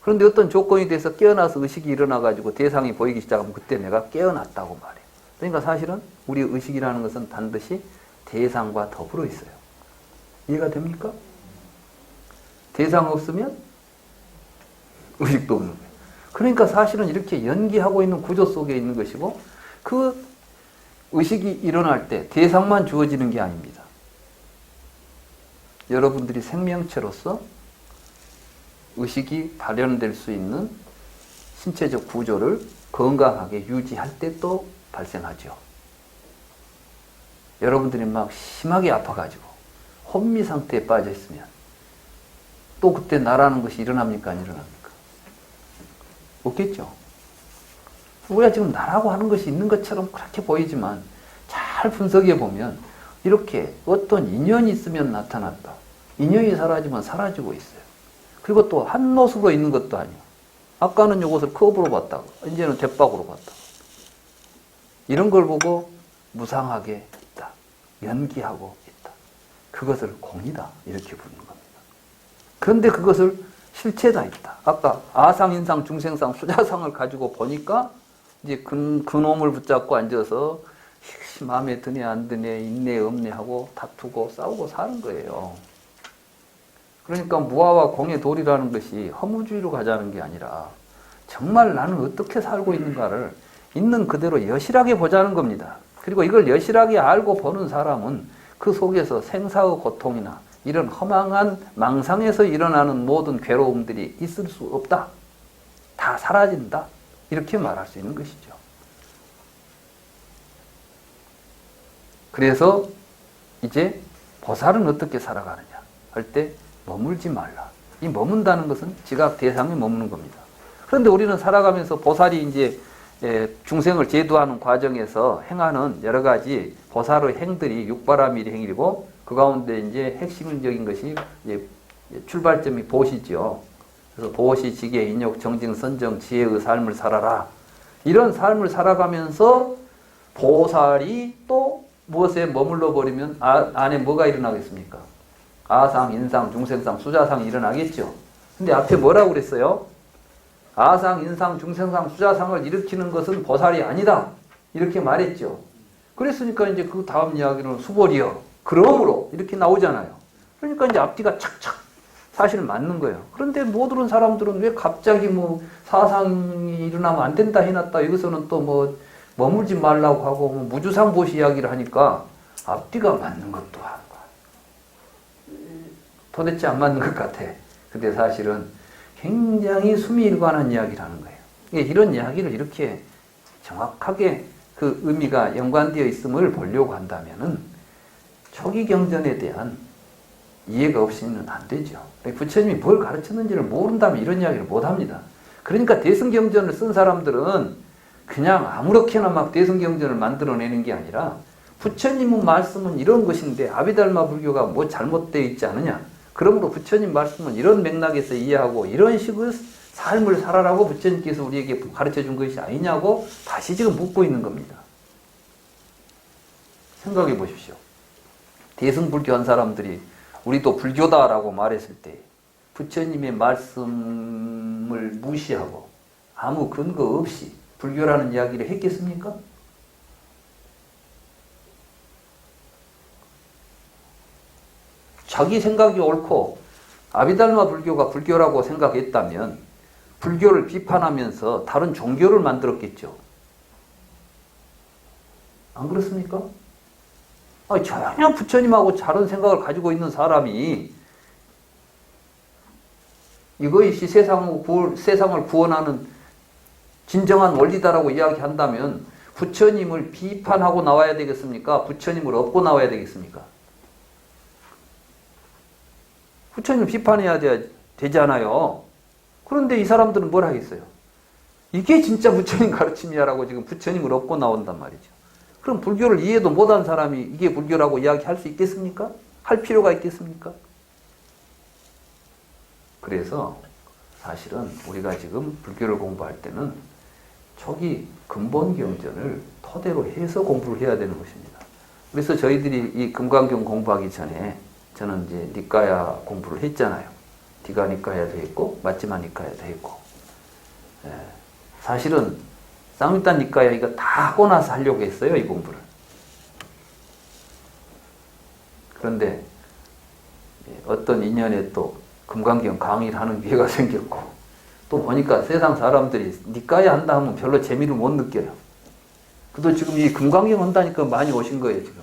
그런데 어떤 조건이 돼서 깨어나서 의식이 일어나가지고 대상이 보이기 시작하면 그때 내가 깨어났다고 말해요. 그러니까 사실은 우리 의식이라는 것은 반드시 대상과 더불어 있어요. 이해가 됩니까? 대상 없으면 의식도 없는 거예요. 그러니까 사실은 이렇게 연기하고 있는 구조 속에 있는 것이고 그 의식이 일어날 때 대상만 주어지는 게 아닙니다. 여러분들이 생명체로서 의식이 발현될 수 있는 신체적 구조를 건강하게 유지할 때 또 발생하죠. 여러분들이 막 심하게 아파가지고 혼미 상태에 빠져 있으면 또 그때 나라는 것이 일어납니까? 안 일어납니까? 없겠죠. 우리가 지금 나라고 하는 것이 있는 것처럼 그렇게 보이지만 잘 분석해 보면 이렇게 어떤 인연이 있으면 나타났다. 인연이 사라지면 사라지고 있어요. 그리고 또 한 모습으로 있는 것도 아니에요. 아까는 이것을 컵으로 봤다고, 이제는 대박으로 봤다고. 이런 걸 보고 무상하게 있다. 연기하고 있다. 그것을 공이다. 이렇게 부르는 겁니다. 그런데 그것을 실체다 있다. 아까 아상, 인상, 중생상, 수자상을 가지고 보니까 이제 그놈을 붙잡고 앉아서 마음에 드네 안 드네 있네 없네 하고 다투고 싸우고 사는 거예요. 그러니까 무아와 공의 도리라는 것이 허무주의로 가자는 게 아니라 정말 나는 어떻게 살고 있는가를 있는 그대로 여실하게 보자는 겁니다. 그리고 이걸 여실하게 알고 보는 사람은 그 속에서 생사의 고통이나 이런 허망한 망상에서 일어나는 모든 괴로움들이 있을 수 없다. 다 사라진다. 이렇게 말할 수 있는 것이죠. 그래서 이제 보살은 어떻게 살아가느냐 할 때 머물지 말라. 이 머문다는 것은 지각 대상에 머무는 겁니다. 그런데 우리는 살아가면서 보살이 이제 중생을 제도하는 과정에서 행하는 여러 가지 보살의 행들이 육바라밀 행위고 그 가운데 이제 핵심적인 것이 이제 출발점이 보시죠. 그래서 보시, 지계, 인욕, 정증, 선정, 지혜의 삶을 살아라. 이런 삶을 살아가면서 보살이 또 무엇에 머물러 버리면 안에 뭐가 일어나겠습니까? 아상, 인상, 중생상, 수자상이 일어나겠죠. 근데 앞에 뭐라고 그랬어요? 아상, 인상, 중생상, 수자상을 일으키는 것은 보살이 아니다. 이렇게 말했죠. 그랬으니까 이제 그 다음 이야기는 수보리여. 그러므로 이렇게 나오잖아요. 그러니까 이제 앞뒤가 착착 사실 맞는 거예요. 그런데 못 들은 사람들은 왜 갑자기 뭐 사상이 일어나면 안 된다 해놨다. 여기서는 또 뭐 머물지 말라고 하고 뭐 무주상보시 이야기를 하니까 앞뒤가 맞는 것도 하는 거야. 도대체 안 맞는 것 같아. 근데 사실은 굉장히 수미일관한 이야기를 하는 거예요. 이런 이야기를 이렇게 정확하게 그 의미가 연관되어 있음을 보려고 한다면은 초기 경전에 대한 이해가 없이는 안 되죠. 부처님이 뭘 가르쳤는지를 모른다면 이런 이야기를 못 합니다. 그러니까 대승경전을 쓴 사람들은 그냥 아무렇게나 막 대승경전을 만들어내는 게 아니라 부처님의 말씀은 이런 것인데 아비달마 불교가 뭐 잘못되어 있지 않느냐. 그러므로 부처님 말씀은 이런 맥락에서 이해하고 이런 식의 삶을 살아라고 부처님께서 우리에게 가르쳐 준 것이 아니냐고 다시 지금 묻고 있는 겁니다. 생각해 보십시오. 대승불교 한 사람들이 우리도 불교다라고 말했을 때 부처님의 말씀을 무시하고 아무 근거 없이 불교라는 이야기를 했겠습니까? 자기 생각이 옳고 아비달마 불교가 불교라고 생각했다면 불교를 비판하면서 다른 종교를 만들었겠죠. 안 그렇습니까? 아니, 전혀 부처님하고 다른 생각을 가지고 있는 사람이 이것이 세상을 구원하는 진정한 원리다라고 이야기한다면 부처님을 비판하고 나와야 되겠습니까? 부처님을 업고 나와야 되겠습니까? 부처님을 비판해야 되잖아요. 그런데 이 사람들은 뭘 하겠어요? 이게 진짜 부처님 가르침이야라고 지금 부처님을 업고 나온단 말이죠. 그럼 불교를 이해도 못한 사람이 이게 불교라고 이야기할 수 있겠습니까? 할 필요가 있겠습니까? 그래서 사실은 우리가 지금 불교를 공부할 때는 초기 근본 경전을 토대로 해서 공부를 해야 되는 것입니다. 그래서 저희들이 이 금강경 공부하기 전에 저는 이제 니까야 공부를 했잖아요. 디가 니까야도 했고 마지마 니까야도 했고, 사실은 쌍미단 니까야 이거 다 하고 나서 하려고 했어요, 이 공부를. 그런데 어떤 인연에 또 금강경 강의를 하는 기회가 생겼고, 또 보니까 세상 사람들이 니까야 한다 하면 별로 재미를 못 느껴요. 그래도 지금 이 금강경 한다니까 많이 오신 거예요, 지금.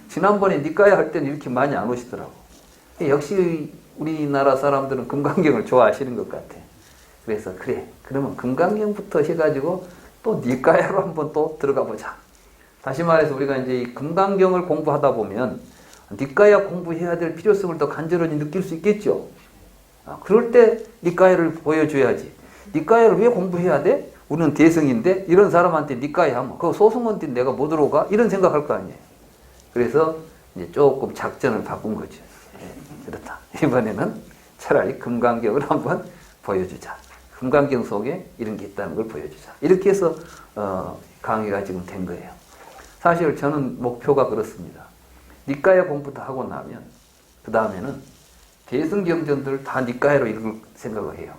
지난번에 니까야 할 때는 이렇게 많이 안 오시더라고. 역시 우리나라 사람들은 금강경을 좋아하시는 것 같아. 그래서 그래, 그러면 금강경부터 해가지고 또 니까야로 한번 또 들어가 보자. 다시 말해서 우리가 이제 이 금강경을 공부하다 보면 니까야 공부해야 될 필요성을 더 간절히 느낄 수 있겠죠. 그럴 때 니까야를 보여줘야지. 니까야를 왜 공부해야 돼? 우리는 대승인데 이런 사람한테 니까야 하면 그거 소승원인데 내가 못 들어가? 이런 생각할 거 아니에요. 그래서 이제 조금 작전을 바꾼 거죠. 그렇다. 이번에는 차라리 금강경을 한번 보여주자. 금강경 속에 이런 게 있다는 걸 보여주자. 이렇게 해서 강의가 지금 된 거예요. 사실 저는 목표가 그렇습니다. 니까야 공부도 하고 나면 그 다음에는 대승경전들 다 니까야로 읽을 생각을 해요.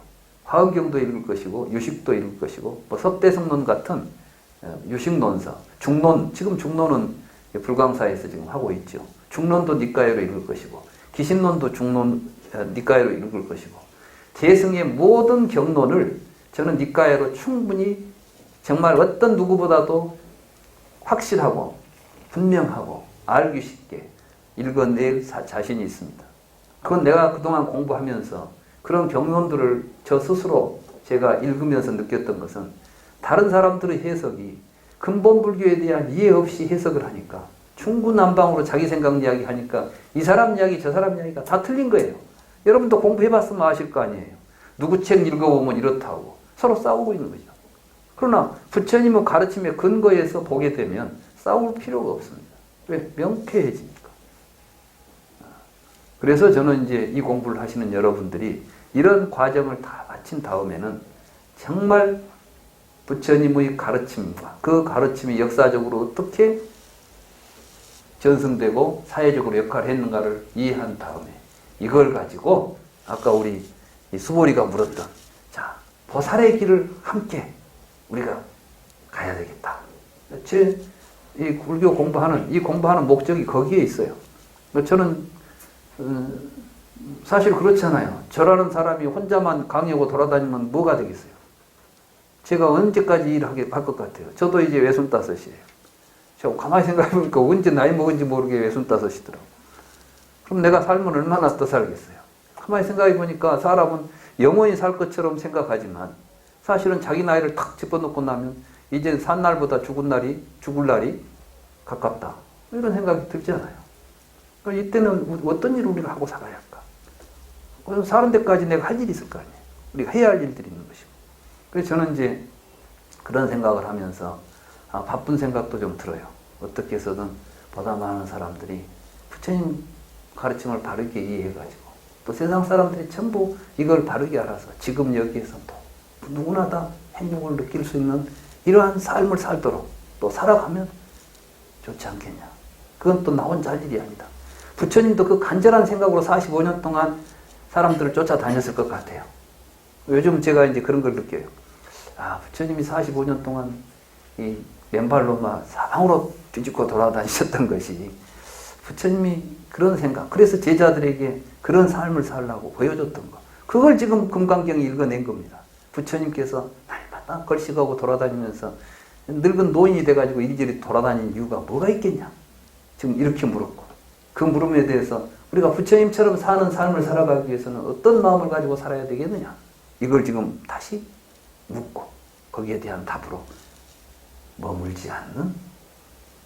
화엄경도 읽을 것이고 유식도 읽을 것이고 뭐 섭대성론 같은 유식론서, 중론, 지금 중론은 불광사에서 지금 하고 있죠. 중론도 니까야로 읽을 것이고 기신론도 중론 니까야로 읽을 것이고 대승의 모든 경론을 저는 니까야로 충분히 정말 어떤 누구보다도 확실하고 분명하고 알기 쉽게 읽어낼 자신이 있습니다. 그건 내가 그동안 공부하면서 그런 경론들을 저 스스로 제가 읽으면서 느꼈던 것은 다른 사람들의 해석이 근본 불교에 대한 이해 없이 해석을 하니까 중구난방으로 자기 생각 이야기 하니까 이 사람 이야기 저 사람 이야기가 다 틀린 거예요. 여러분도 공부해봤으면 아실 거 아니에요. 누구 책 읽어보면 이렇다고 서로 싸우고 있는 거죠. 그러나 부처님의 가르침의 근거에서 보게 되면 싸울 필요가 없습니다. 왜? 명쾌해지니까. 그래서 저는 이제 이 공부를 하시는 여러분들이 이런 과정을 다 마친 다음에는 정말 부처님의 가르침과 그 가르침이 역사적으로 어떻게 전승되고 사회적으로 역할을 했는가를 이해한 다음에 이걸 가지고 아까 우리 수보리가 물었던 자, 보살의 길을 함께 우리가 가야 되겠다. 이 불교 공부하는 목적이 거기에 있어요. 저는 사실 그렇잖아요. 저라는 사람이 혼자만 강의하고 돌아다니면 뭐가 되겠어요? 제가 언제까지 일할 것 같아요? 저도 이제 65이에요. 제가 가만히 생각해보니까 언제 나이 먹은지 모르게 65이더라고요. 그럼 내가 삶을 얼마나 더 살겠어요? 가만히 생각해보니까 사람은 영원히 살 것처럼 생각하지만 사실은 자기 나이를 탁 집어넣고 나면 이제 산 날보다 죽을 날이 가깝다. 이런 생각이 들잖아요. 그러니까 이때는 어떤 일을 우리가 하고 살아야 할까? 사는 데까지 내가 할 일이 있을 거 아니에요. 우리가 해야 할 일들이 있는 것이고. 그래서 저는 이제 그런 생각을 하면서 바쁜 생각도 좀 들어요. 어떻게 해서든 보다 많은 사람들이 부처님 가르침을 바르게 이해해가지고 또 세상 사람들이 전부 이걸 바르게 알아서 지금 여기에서 또 누구나 다 행복을 느낄 수 있는 이러한 삶을 살도록 또 살아가면 좋지 않겠냐. 그건 또 나 혼자 할 일이 아니다. 부처님도 그 간절한 생각으로 45년 동안 사람들을 쫓아다녔을 것 같아요. 요즘 제가 이제 그런 걸 느껴요. 아, 부처님이 45년 동안 이 맨발로 막 사방으로 뒤집고 돌아다니셨던 것이 부처님이 그런 생각, 그래서 제자들에게 그런 삶을 살라고 보여줬던 거. 그걸 지금 금강경이 읽어낸 겁니다. 부처님께서 날마다 걸식하고 돌아다니면서 늙은 노인이 돼가지고 이리저리 돌아다니는 이유가 뭐가 있겠냐? 지금 이렇게 물었고, 그 물음에 대해서 우리가 부처님처럼 사는 삶을 살아가기 위해서는 어떤 마음을 가지고 살아야 되겠느냐? 이걸 지금 다시 묻고 거기에 대한 답으로 머물지 않는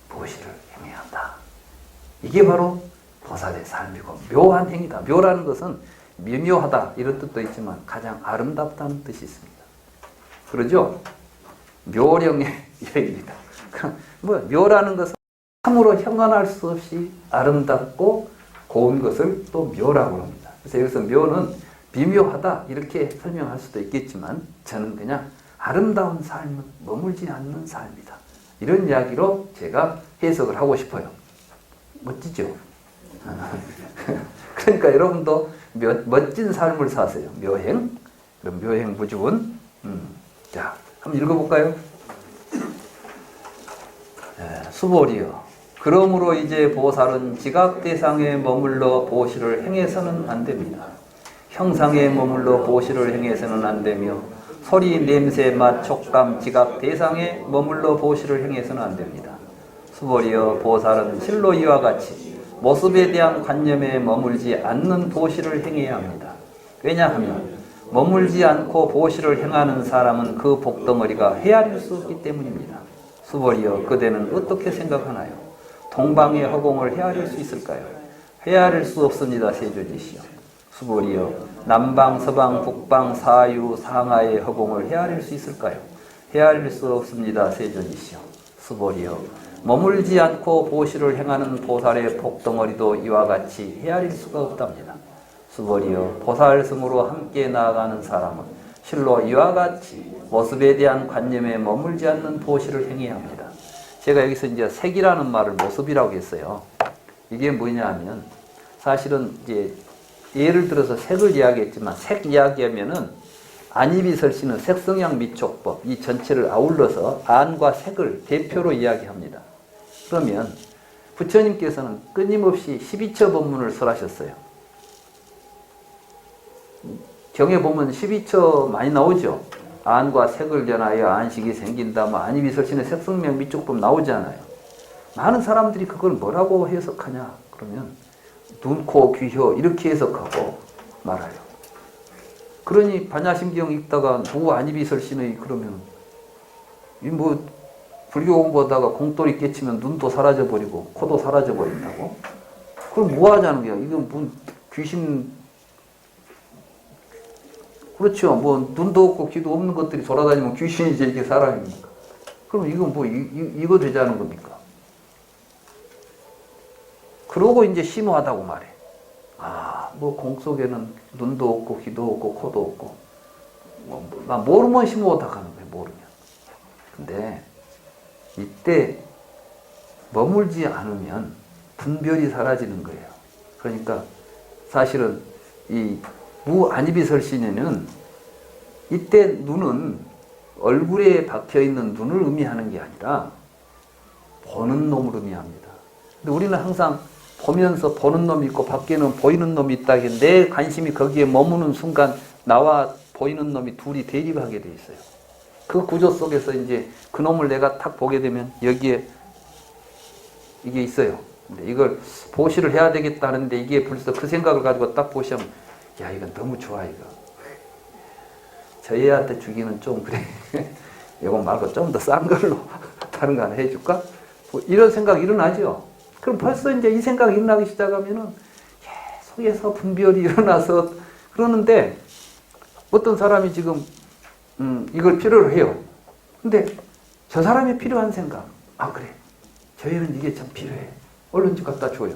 보시를 행해야 한다. 이게 바로 보살의 삶이고 묘한 행위다. 묘라는 것은 미묘하다 이런 뜻도 있지만 가장 아름답다는 뜻이 있습니다. 그러죠? 묘령의 여인이다. 뭐 묘라는 것은 참으로 형언할 수 없이 아름답고 고운 것을 또 묘라고 합니다. 그래서 여기서 묘는 비묘하다 이렇게 설명할 수도 있겠지만 저는 그냥 아름다운 삶은 머물지 않는 삶이다. 이런 이야기로 제가 해석을 하고 싶어요. 멋지죠? 그러니까 여러분도 멋진 삶을 사세요. 묘행. 그럼 묘행 부주운. 자, 한번 읽어볼까요? 수보리여. 그러므로 이제 보살은 지각대상에 머물러 보시를 행해서는 안 됩니다. 형상에 머물러 보시를 행해서는 안 되며 소리, 냄새, 맛, 촉감, 지각, 대상에 머물러 보시를 행해서는 안 됩니다. 수보리여, 보살은 실로 이와 같이 모습에 대한 관념에 머물지 않는 보시를 행해야 합니다. 왜냐하면 머물지 않고 보시를 행하는 사람은 그 복덩어리가 헤아릴 수 없기 때문입니다. 수보리여, 그대는 어떻게 생각하나요? 동방의 허공을 헤아릴 수 있을까요? 헤아릴 수 없습니다. 세조지시여. 수보리여, 남방, 서방, 북방, 사유, 상하의 허공을 헤아릴 수 있을까요? 헤아릴 수 없습니다. 세조지시여. 수보리여, 머물지 않고 보시를 행하는 보살의 복덩어리도 이와 같이 헤아릴 수가 없답니다. 수보리여, 보살승으로 함께 나아가는 사람은 실로 이와 같이 모습에 대한 관념에 머물지 않는 보시를 행해야 합니다. 제가 여기서 이제 색이라는 말을 모습이라고 했어요. 이게 뭐냐 하면 사실은 이제 예를 들어서 색을 이야기했지만 색 이야기하면은 안이비설시는 색성향 미촉법 이 전체를 아울러서 안과 색을 대표로 이야기합니다. 그러면 부처님께서는 끊임없이 12처 법문을 설하셨어요. 경에 보면 12처 많이 나오죠. 안과 색을 전하여 안식이 생긴다. 뭐 안이비설신의 색성명 미촉법 나오잖아요. 많은 사람들이 그걸 뭐라고 해석하냐 그러면 눈, 코, 귀, 혀 이렇게 해석하고 말아요. 그러니 반야심경 읽다가 누구 안이비설신의 그러면 이 뭐 불교 공부하다가 공돌이 깨치면 눈도 사라져버리고 코도 사라져버린다고? 그럼 뭐 하자는 거야? 이건 뭐 귀신 그렇죠. 뭐 눈도 없고 귀도 없는 것들이 돌아다니면 귀신이지 이게 사람입니까? 그럼 이건 뭐 이거 되자는 겁니까? 그러고 이제 심오하다고 말해. 아, 뭐 공 속에는 눈도 없고 귀도 없고 코도 없고 뭐 모르면 심오하다 하는 거예요. 모르면. 근데 이때 머물지 않으면 분별이 사라지는 거예요. 그러니까 사실은 이 무안이비설신에는 이때 눈은 얼굴에 박혀있는 눈을 의미하는 게 아니라 보는 놈을 의미합니다. 근데 우리는 항상 보면서 보는 놈이 있고 밖에는 보이는 놈이 있다. 내 관심이 거기에 머무는 순간 나와 보이는 놈이 둘이 대립하게 돼 있어요. 그 구조 속에서 이제 그 놈을 내가 탁 보게 되면 여기에 이게 있어요. 근데 이걸 보시를 해야 되겠다는데 이게 벌써 그 생각을 가지고 딱 보시면 야 이건 너무 좋아 이거. 저 애한테 주기는 좀 그래. 이거 말고 좀 더 싼 걸로 다른 거 하나 해줄까? 뭐 이런 생각이 일어나죠. 그럼 벌써 이제 이 생각이 일어나기 시작하면은 속에서 분별이 일어나서 그러는데 어떤 사람이 지금 이걸 필요로 해요. 근데 저 사람이 필요한 생각. 아 그래. 저 애는 이게 참 필요해. 얼른 좀 갖다 줘요.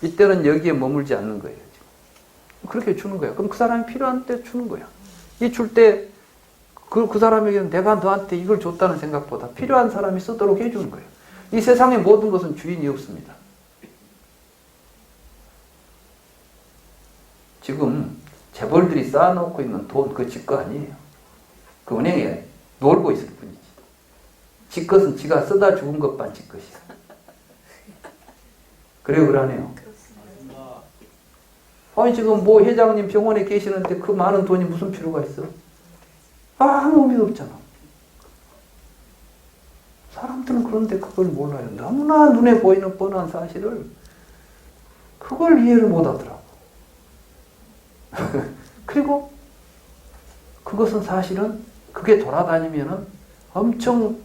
이때는 여기에 머물지 않는 거예요. 지금. 그렇게 주는 거예요. 그럼 그 사람이 필요한 때 주는 거야. 이 줄 때 그 사람에게는 내가 너한테 이걸 줬다는 생각보다 필요한 사람이 쓰도록 해주는 거예요. 이 세상의 모든 것은 주인이 없습니다. 지금 재벌들이 쌓아놓고 있는 돈 그 지 거 아니에요. 그 은행에 놀고 있을 뿐이지. 지 것은 지가 쓰다 죽은 것만 지 것이야. 그래요, 그러네요. 아니 지금 뭐 회장님 병원에 계시는데 그 많은 돈이 무슨 필요가 있어? 아무 의미도 없잖아. 사람들은 그런데 그걸 몰라요. 너무나 눈에 보이는 뻔한 사실을 그걸 이해를 못 하더라고. 그리고 그것은 사실은 그게 돌아다니면은 엄청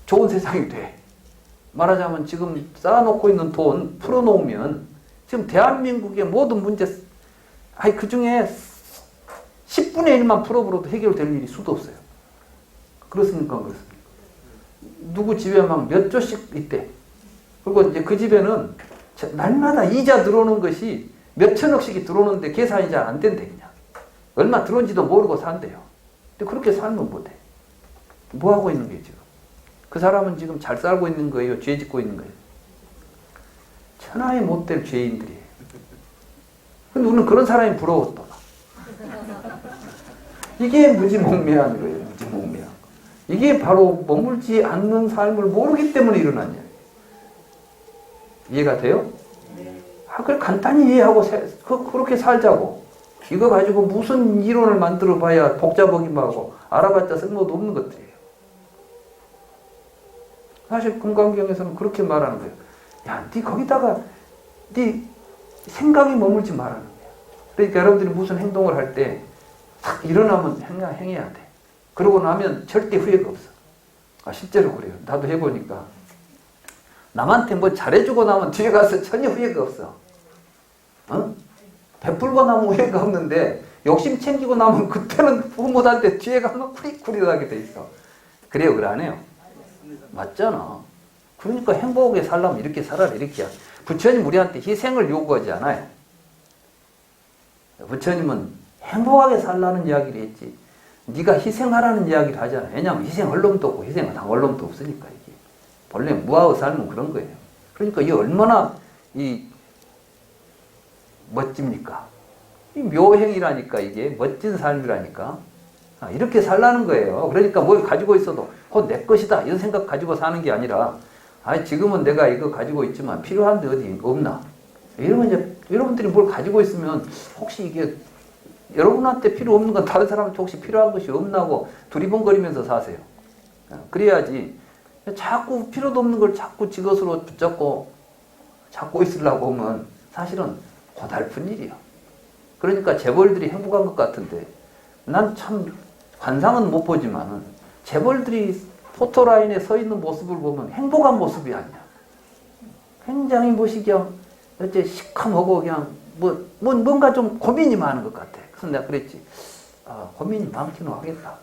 좋은 세상이 돼. 말하자면 지금 쌓아놓고 있는 돈 풀어놓으면 지금 대한민국의 모든 문제, 그 중에 10분의 1만 풀어버려도 해결될 일이 수도 없어요. 그렇습니까? 그렇습니까? 누구 집에 막 몇 조씩 있대. 그리고 이제 그 집에는 날마다 이자 들어오는 것이 몇 천억씩이 들어오는데 계산이 잘 안 된대, 그냥. 얼마 들어온지도 모르고 산대요. 근데 그렇게 살면 못해. 뭐 하고 있는 게 지금? 그 사람은 지금 잘 살고 있는 거예요? 죄 짓고 있는 거예요? 천하에 못될 죄인들이에요. 근데 우리는 그런 사람이 부러웠다. 이게 무지몽매한 거예요. 무지몽매한 거. 이게 바로 머물지 않는 삶을 모르기 때문에 일어나냐. 이해가 돼요? 그걸 간단히 이해하고 그렇게 살자고. 이거 가지고 무슨 이론을 만들어 봐야 복잡하기만 하고 알아봤자 쓸모도 없는 것들이에요. 사실 금강경에서는 그렇게 말하는 거예요. 야, 네 거기다가 네 생각이 머물지 말라는 거예요. 그러니까 여러분들이 무슨 행동을 할 때 딱 일어나면 행해야 돼. 그러고 나면 절대 후회가 없어. 실제로 그래요. 나도 해보니까 남한테 뭐 잘해주고 나면 뒤에 가서 전혀 후회가 없어. 베풀고 나면 후회가 없는데 욕심 챙기고 나면 그때는 부모한테 뒤에 가면 쿠리쿠리하게 돼 있어. 그래요, 그래 안 해요? 맞잖아. 그러니까 행복하게 살려면 이렇게 살아라, 이렇게야. 부처님 우리한테 희생을 요구하지 않아요. 부처님은 행복하게 살라는 이야기를 했지. 네가 희생하라는 이야기를 하잖아. 왜냐하면 희생할 놈도 없고 희생을 당할 놈도 없으니까 이게. 본래 무하고 살면 그런 거예요. 그러니까 이게 얼마나 멋집니까? 이 묘행이라니까 이게 멋진 삶이라니까. 이렇게 살라는 거예요. 그러니까 뭘 가지고 있어도 그건 내 것이다 이런 생각 가지고 사는 게 아니라 지금은 내가 이거 가지고 있지만 필요한데 어디 없나? 이러면 이제 여러분들이 뭘 가지고 있으면 혹시 이게 여러분한테 필요 없는 건 다른 사람한테 혹시 필요한 것이 없나고 두리번거리면서 사세요. 그래야지 자꾸 필요도 없는 걸 자꾸 지 것으로 붙잡고 잡고 있으려고 하면 사실은 고달픈 일이야. 그러니까 재벌들이 행복한 것 같은데 난 참 관상은 못 보지만은 재벌들이 포토라인에 서 있는 모습을 보면 행복한 모습이 아니야. 굉장히 그냥 어째 시커멓고 그냥 뭔가 좀 고민이 많은 것 같아. 그래서 내가 그랬지. 고민이 많기는 하겠다.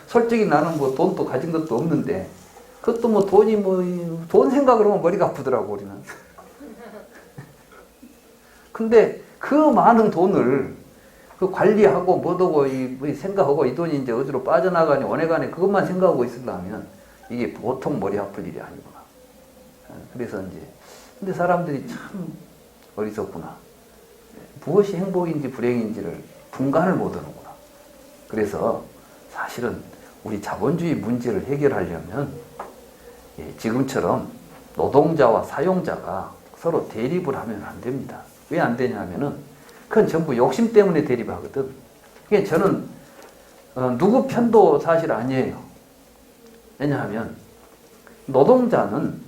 솔직히 나는 뭐 돈도 가진 것도 없는데 그것도 뭐 돈이 돈 생각을 하면 머리가 아프더라고 우리는. 근데 그 많은 돈을 그 관리하고 뭐하고 생각하고 이 돈이 이제 어디로 빠져나가니 원해가니 그것만 생각하고 있으려면 이게 보통 머리 아플 일이 아니구나. 그래서 이제 근데 사람들이 참 어리석구나. 무엇이 행복인지 불행인지를 분간을 못하는구나. 그래서 사실은 우리 자본주의 문제를 해결하려면 지금처럼 노동자와 사용자가 서로 대립을 하면 안 됩니다. 왜 안 되냐 하면은 그건 전부 욕심 때문에 대립하거든. 그게 저는 누구 편도 사실 아니에요. 왜냐하면 노동자는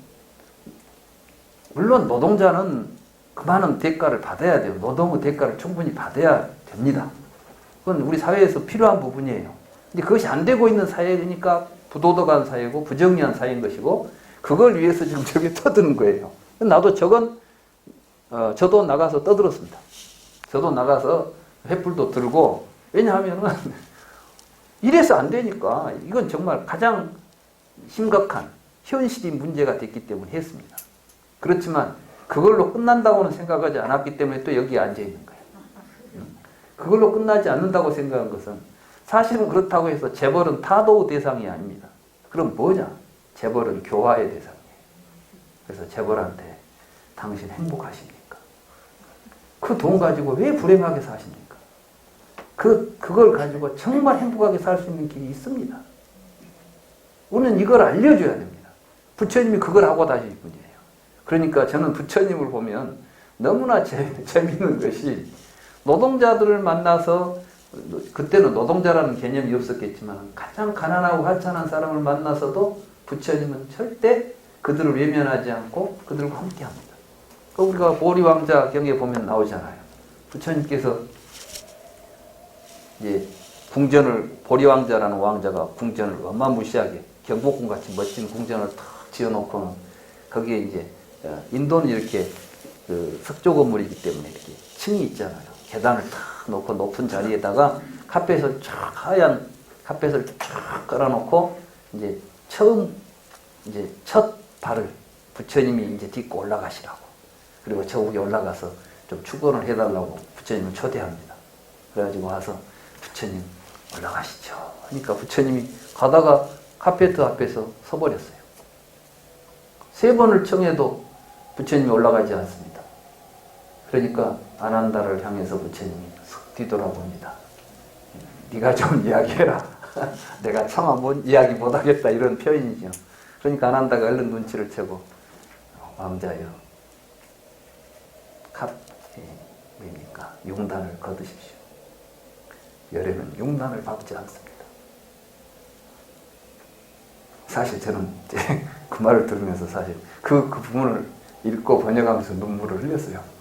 물론 노동자는 그 많은 대가를 받아야 돼요. 노동의 대가를 충분히 받아야 됩니다. 그건 우리 사회에서 필요한 부분이에요. 근데 그것이 안 되고 있는 사회니까 부도덕한 사회고 부정의한 사회인 것이고 그걸 위해서 지금 저기 떠드는 거예요. 나도 저도 나가서 떠들었습니다. 저도 나가서 횃불도 들고 왜냐하면은 이래서 안 되니까 이건 정말 가장 심각한 현실이 문제가 됐기 때문에 했습니다. 그렇지만 그걸로 끝난다고는 생각하지 않았기 때문에 또 여기에 앉아 있는 거예요. 그걸로 끝나지 않는다고 생각한 것은 사실은 그렇다고 해서 재벌은 타도의 대상이 아닙니다. 그럼 뭐냐? 재벌은 교화의 대상이에요. 그래서 재벌한테 당신 행복하십니까? 그 돈 가지고 왜 불행하게 사십니까? 그걸 가지고 정말 행복하게 살 수 있는 길이 있습니다. 우리는 이걸 알려줘야 됩니다. 부처님이 그걸 하고 다니실 분이에요. 그러니까 저는 부처님을 보면 너무나 재미있는 것이 노동자들을 만나서, 그때는 노동자라는 개념이 없었겠지만 가장 가난하고 하찮은 사람을 만나서도 부처님은 절대 그들을 외면하지 않고 그들과 함께합니다. 우리가 보리왕자 경에 보면 나오잖아요. 부처님께서 이제 궁전을, 보리왕자라는 왕자가 궁전을 어마무시하게 경복궁같이 멋진 궁전을 탁 지어놓고는 거기에 이제 인도는 이렇게 그 석조 건물이기 때문에 이렇게 층이 있잖아요. 계단을 탁 놓고 높은 자리에다가 카펫을 쫙, 하얀 카펫을 쫙 깔아놓고 이제 첫 발을 부처님이 이제 딛고 올라가시라고. 그리고 저 위에 올라가서 좀 축원을 해달라고 부처님을 초대합니다. 그래가지고 와서 부처님 올라가시죠. 그러니까 부처님이 가다가 카페트 앞에서 서버렸어요. 3번을 청해도 부처님이 올라가지 않습니다. 그러니까 아난다를 향해서 부처님이 슥 뒤돌아봅니다. 네가 좀 이야기해라. 내가 차마 뭔 이야기 못하겠다, 이런 표현이죠. 그러니까 아난다가 얼른 눈치를 채고, 왕자여, 뭡니까? 용단을 거두십시오. 열애는 용단을 밟지 않습니다. 사실 저는 그 말을 들으면서 사실 그 부분을 읽고 번역하면서 눈물을 흘렸어요.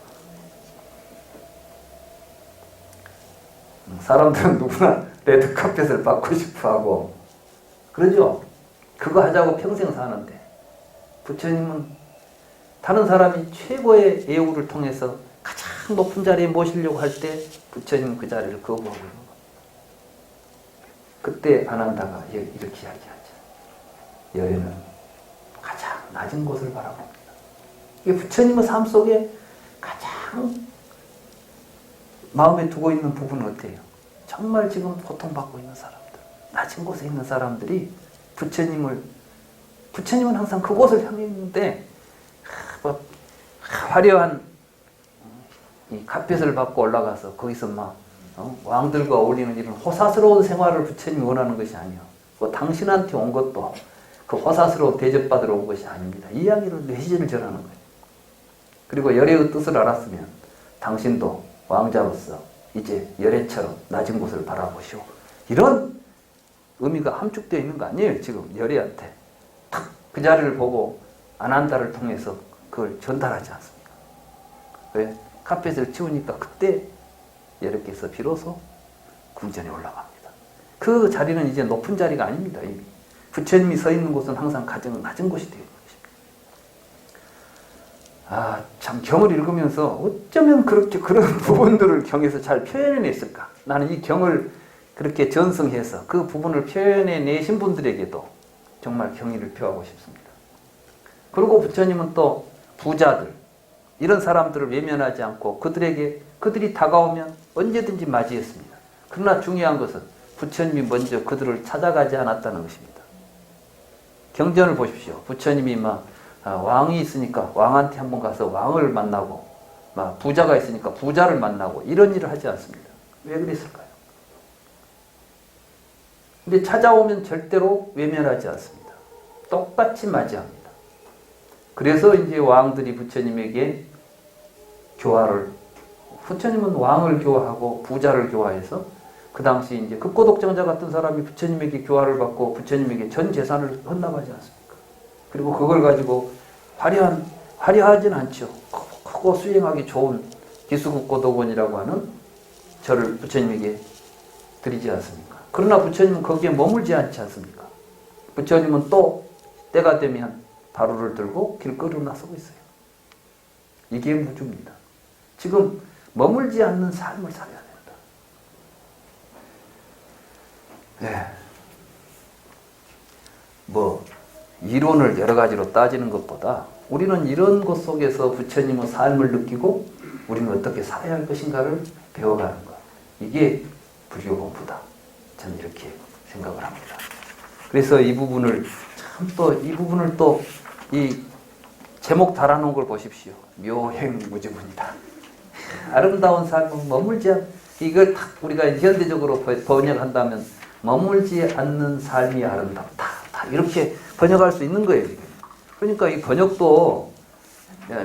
사람들은 누구나 레드카펫을 받고 싶어 하고 그러죠. 그거 하자고 평생 사는데 부처님은 다른 사람이 최고의 예우를 통해서 가장 높은 자리에 모시려고 할 때 부처님은 그 자리를 거부하고 있는 겁니다. 그때 아난다가 이렇게 이야기하죠. 여인은 가장 낮은 곳을 바라봅니다. 이게 부처님의 삶 속에 가장 마음에 두고 있는 부분은 어때요? 정말 지금 고통받고 있는 사람들, 낮은 곳에 있는 사람들이 부처님은 항상 그곳을 향해 있는데 화려한 이 카펫을 받고 올라가서 거기서 막 왕들과 어울리는 이런 호사스러운 생활을 부처님이 원하는 것이 아니에요. 당신한테 온 것도 그 호사스러운 대접받으러 온 것이 아닙니다. 이 이야기를 메시지를 전하는 거예요. 그리고 열애의 뜻을 알았으면 당신도 왕자로서 이제 열애처럼 낮은 곳을 바라보시오. 이런 의미가 함축되어 있는 거 아니에요. 지금 열애한테 탁 그 자리를 보고 아난다를 통해서 그걸 전달하지 않습니까? 왜? 카펫을 치우니까 그때 열애께서 비로소 궁전에 올라갑니다. 그 자리는 이제 높은 자리가 아닙니다. 이미 부처님이 서 있는 곳은 항상 가장 낮은 곳이 되어 있는 것입니다. 참 경을 읽으면서 어쩌면 그렇게 그런 부분들을 경에서 잘 표현해냈을까? 나는 이 경을 그렇게 전승해서 그 부분을 표현해내신 분들에게도 정말 경의를 표하고 싶습니다. 그리고 부처님은 또 부자들, 이런 사람들을 외면하지 않고 그들이 다가오면 언제든지 맞이했습니다. 그러나 중요한 것은 부처님이 먼저 그들을 찾아가지 않았다는 것입니다. 경전을 보십시오. 부처님이 왕이 있으니까 왕한테 한번 가서 왕을 만나고, 부자가 있으니까 부자를 만나고, 이런 일을 하지 않습니다. 왜 그랬을까요? 근데 찾아오면 절대로 외면하지 않습니다. 똑같이 맞이합니다. 그래서 이제 왕들이 부처님에게 부처님은 왕을 교화하고 부자를 교화해서 그 당시 이제 극고독정자 같은 사람이 부처님에게 교화를 받고 부처님에게 전 재산을 헌납하지 않습니까? 그리고 그걸 가지고 화려하진 않죠. 크고 수행하기 좋은 기수극고독원이라고 하는 절을 부처님에게 드리지 않습니까? 그러나 부처님은 거기에 머물지 않지 않습니까? 부처님은 또 때가 되면 바루를 들고 길거리로 나서고 있어요. 이게 무주입니다. 지금 머물지 않는 삶을 살아야 된다. 이론을 여러 가지로 따지는 것보다 우리는 이런 것 속에서 부처님의 삶을 느끼고 우리는 어떻게 살아야 할 것인가를 배워가는 것. 이게 불교 공부다. 저는 이렇게 생각을 합니다. 그래서 이 부분을 이 제목 달아놓은 걸 보십시오. 묘행무지문이다. 아름다운 삶은 머물지 않, 이걸 딱 우리가 현대적으로 번역한다면 머물지 않는 삶이 아름답다. 다 이렇게 번역할 수 있는 거예요. 그러니까 이 번역도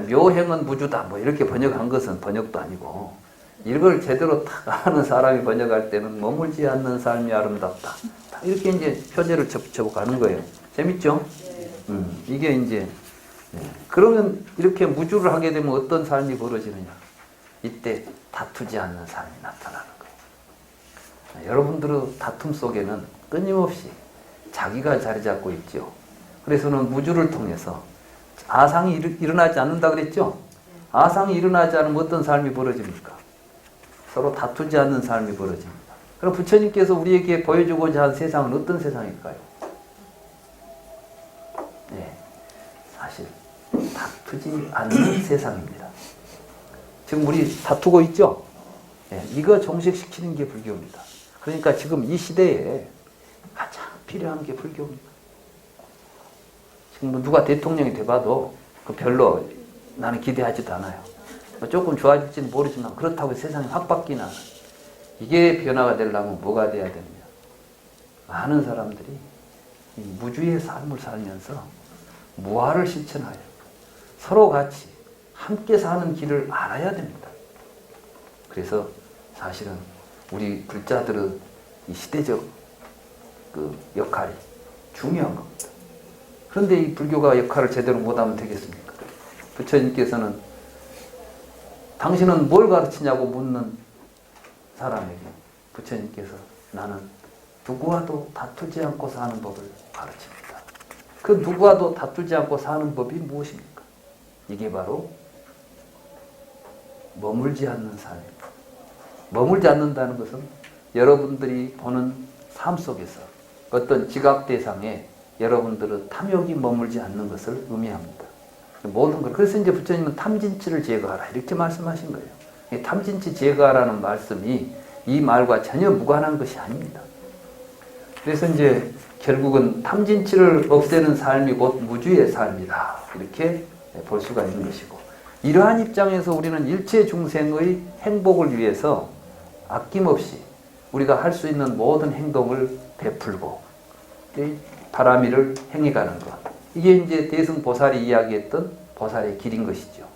묘행은 무주다 뭐 이렇게 번역한 것은 번역도 아니고, 이걸 제대로 딱 아는 사람이 번역할 때는 머물지 않는 삶이 아름답다. 이렇게 이제 표제를 접가는 거예요. 재밌죠? 이게 이제 그러면 이렇게 무주를 하게 되면 어떤 삶이 벌어지느냐? 이때 다투지 않는 삶이 나타나는 거예요. 여러분들의 다툼 속에는 끊임없이 자기가 자리 잡고 있죠. 그래서는 무주를 통해서 아상이 일어나지 않는다 그랬죠? 아상이 일어나지 않으면 어떤 삶이 벌어집니까? 서로 다투지 않는 삶이 벌어집니다. 그럼 부처님께서 우리에게 보여주고자 한 세상은 어떤 세상일까요? 네, 사실 다투지 않는 세상입니다. 지금 우리 다투고 있죠? 네, 이거 종식시키는 게 불교입니다. 그러니까 지금 이 시대에 가장 필요한 게 불교입니다. 지금 누가 대통령이 돼봐도 별로 나는 기대하지도 않아요. 조금 좋아질지는 모르지만 그렇다고 세상이 확 바뀌나. 이게 변화가 되려면 뭐가 돼야 되느냐. 많은 사람들이 이 무주의 삶을 살면서 무아를 실천하여 서로 같이 함께 사는 길을 알아야 됩니다. 그래서 사실은 우리 불자들의 이 시대적 그 역할이 중요한 겁니다. 그런데 이 불교가 역할을 제대로 못하면 되겠습니까? 부처님께서는 당신은 뭘 가르치냐고 묻는 사람에게 부처님께서 나는 누구와도 다투지 않고 사는 법을 가르칩니다. 그 누구와도 다투지 않고 사는 법이 무엇입니까? 이게 바로 머물지 않는 삶입니다. 머물지 않는다는 것은 여러분들이 보는 삶 속에서 어떤 지각 대상에 여러분들의 탐욕이 머물지 않는 것을 의미합니다. 모든 것. 그래서 이제 부처님은 탐진치를 제거하라 이렇게 말씀하신 거예요. 탐진치 제거하라는 말씀이 이 말과 전혀 무관한 것이 아닙니다. 그래서 이제 결국은 탐진치를 없애는 삶이 곧 무주의 삶이다 이렇게 볼 수가 있는 것이고, 이러한 입장에서 우리는 일체 중생의 행복을 위해서 아낌없이 우리가 할 수 있는 모든 행동을 베풀고 바라미를 행해가는 것, 이게 이제 대승보살이 이야기했던 보살의 길인 것이죠.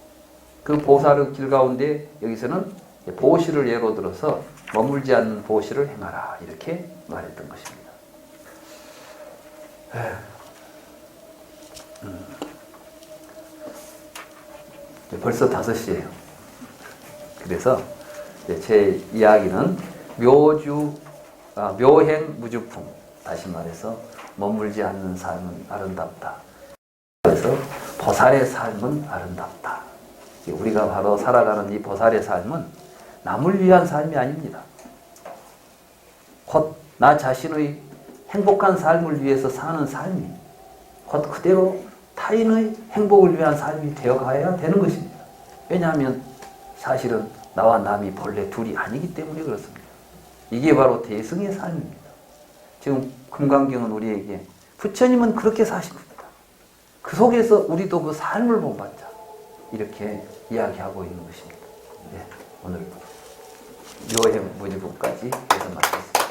그 보살의 길 가운데 여기서는 보시를 예로 들어서 머물지 않는 보시를 행하라 이렇게 말했던 것입니다. 벌써 5시예요. 그래서 제 이야기는 묘행 무주풍, 다시 말해서 머물지 않는 삶은 아름답다. 그래서 보살의 삶은 아름답다. 우리가 바로 살아가는 이 보살의 삶은 남을 위한 삶이 아닙니다. 곧 나 자신의 행복한 삶을 위해서 사는 삶이 곧 그대로 타인의 행복을 위한 삶이 되어가야 되는 것입니다. 왜냐하면 사실은 나와 남이 본래 둘이 아니기 때문에 그렇습니다. 이게 바로 대승의 삶입니다. 지금 금강경은 우리에게 부처님은 그렇게 사신 겁니다. 그 속에서 우리도 그 삶을 본받자 이렇게 이야기하고 있는 것입니다. 네, 오늘 묘행 무주부까지 해서 마쳤습니다.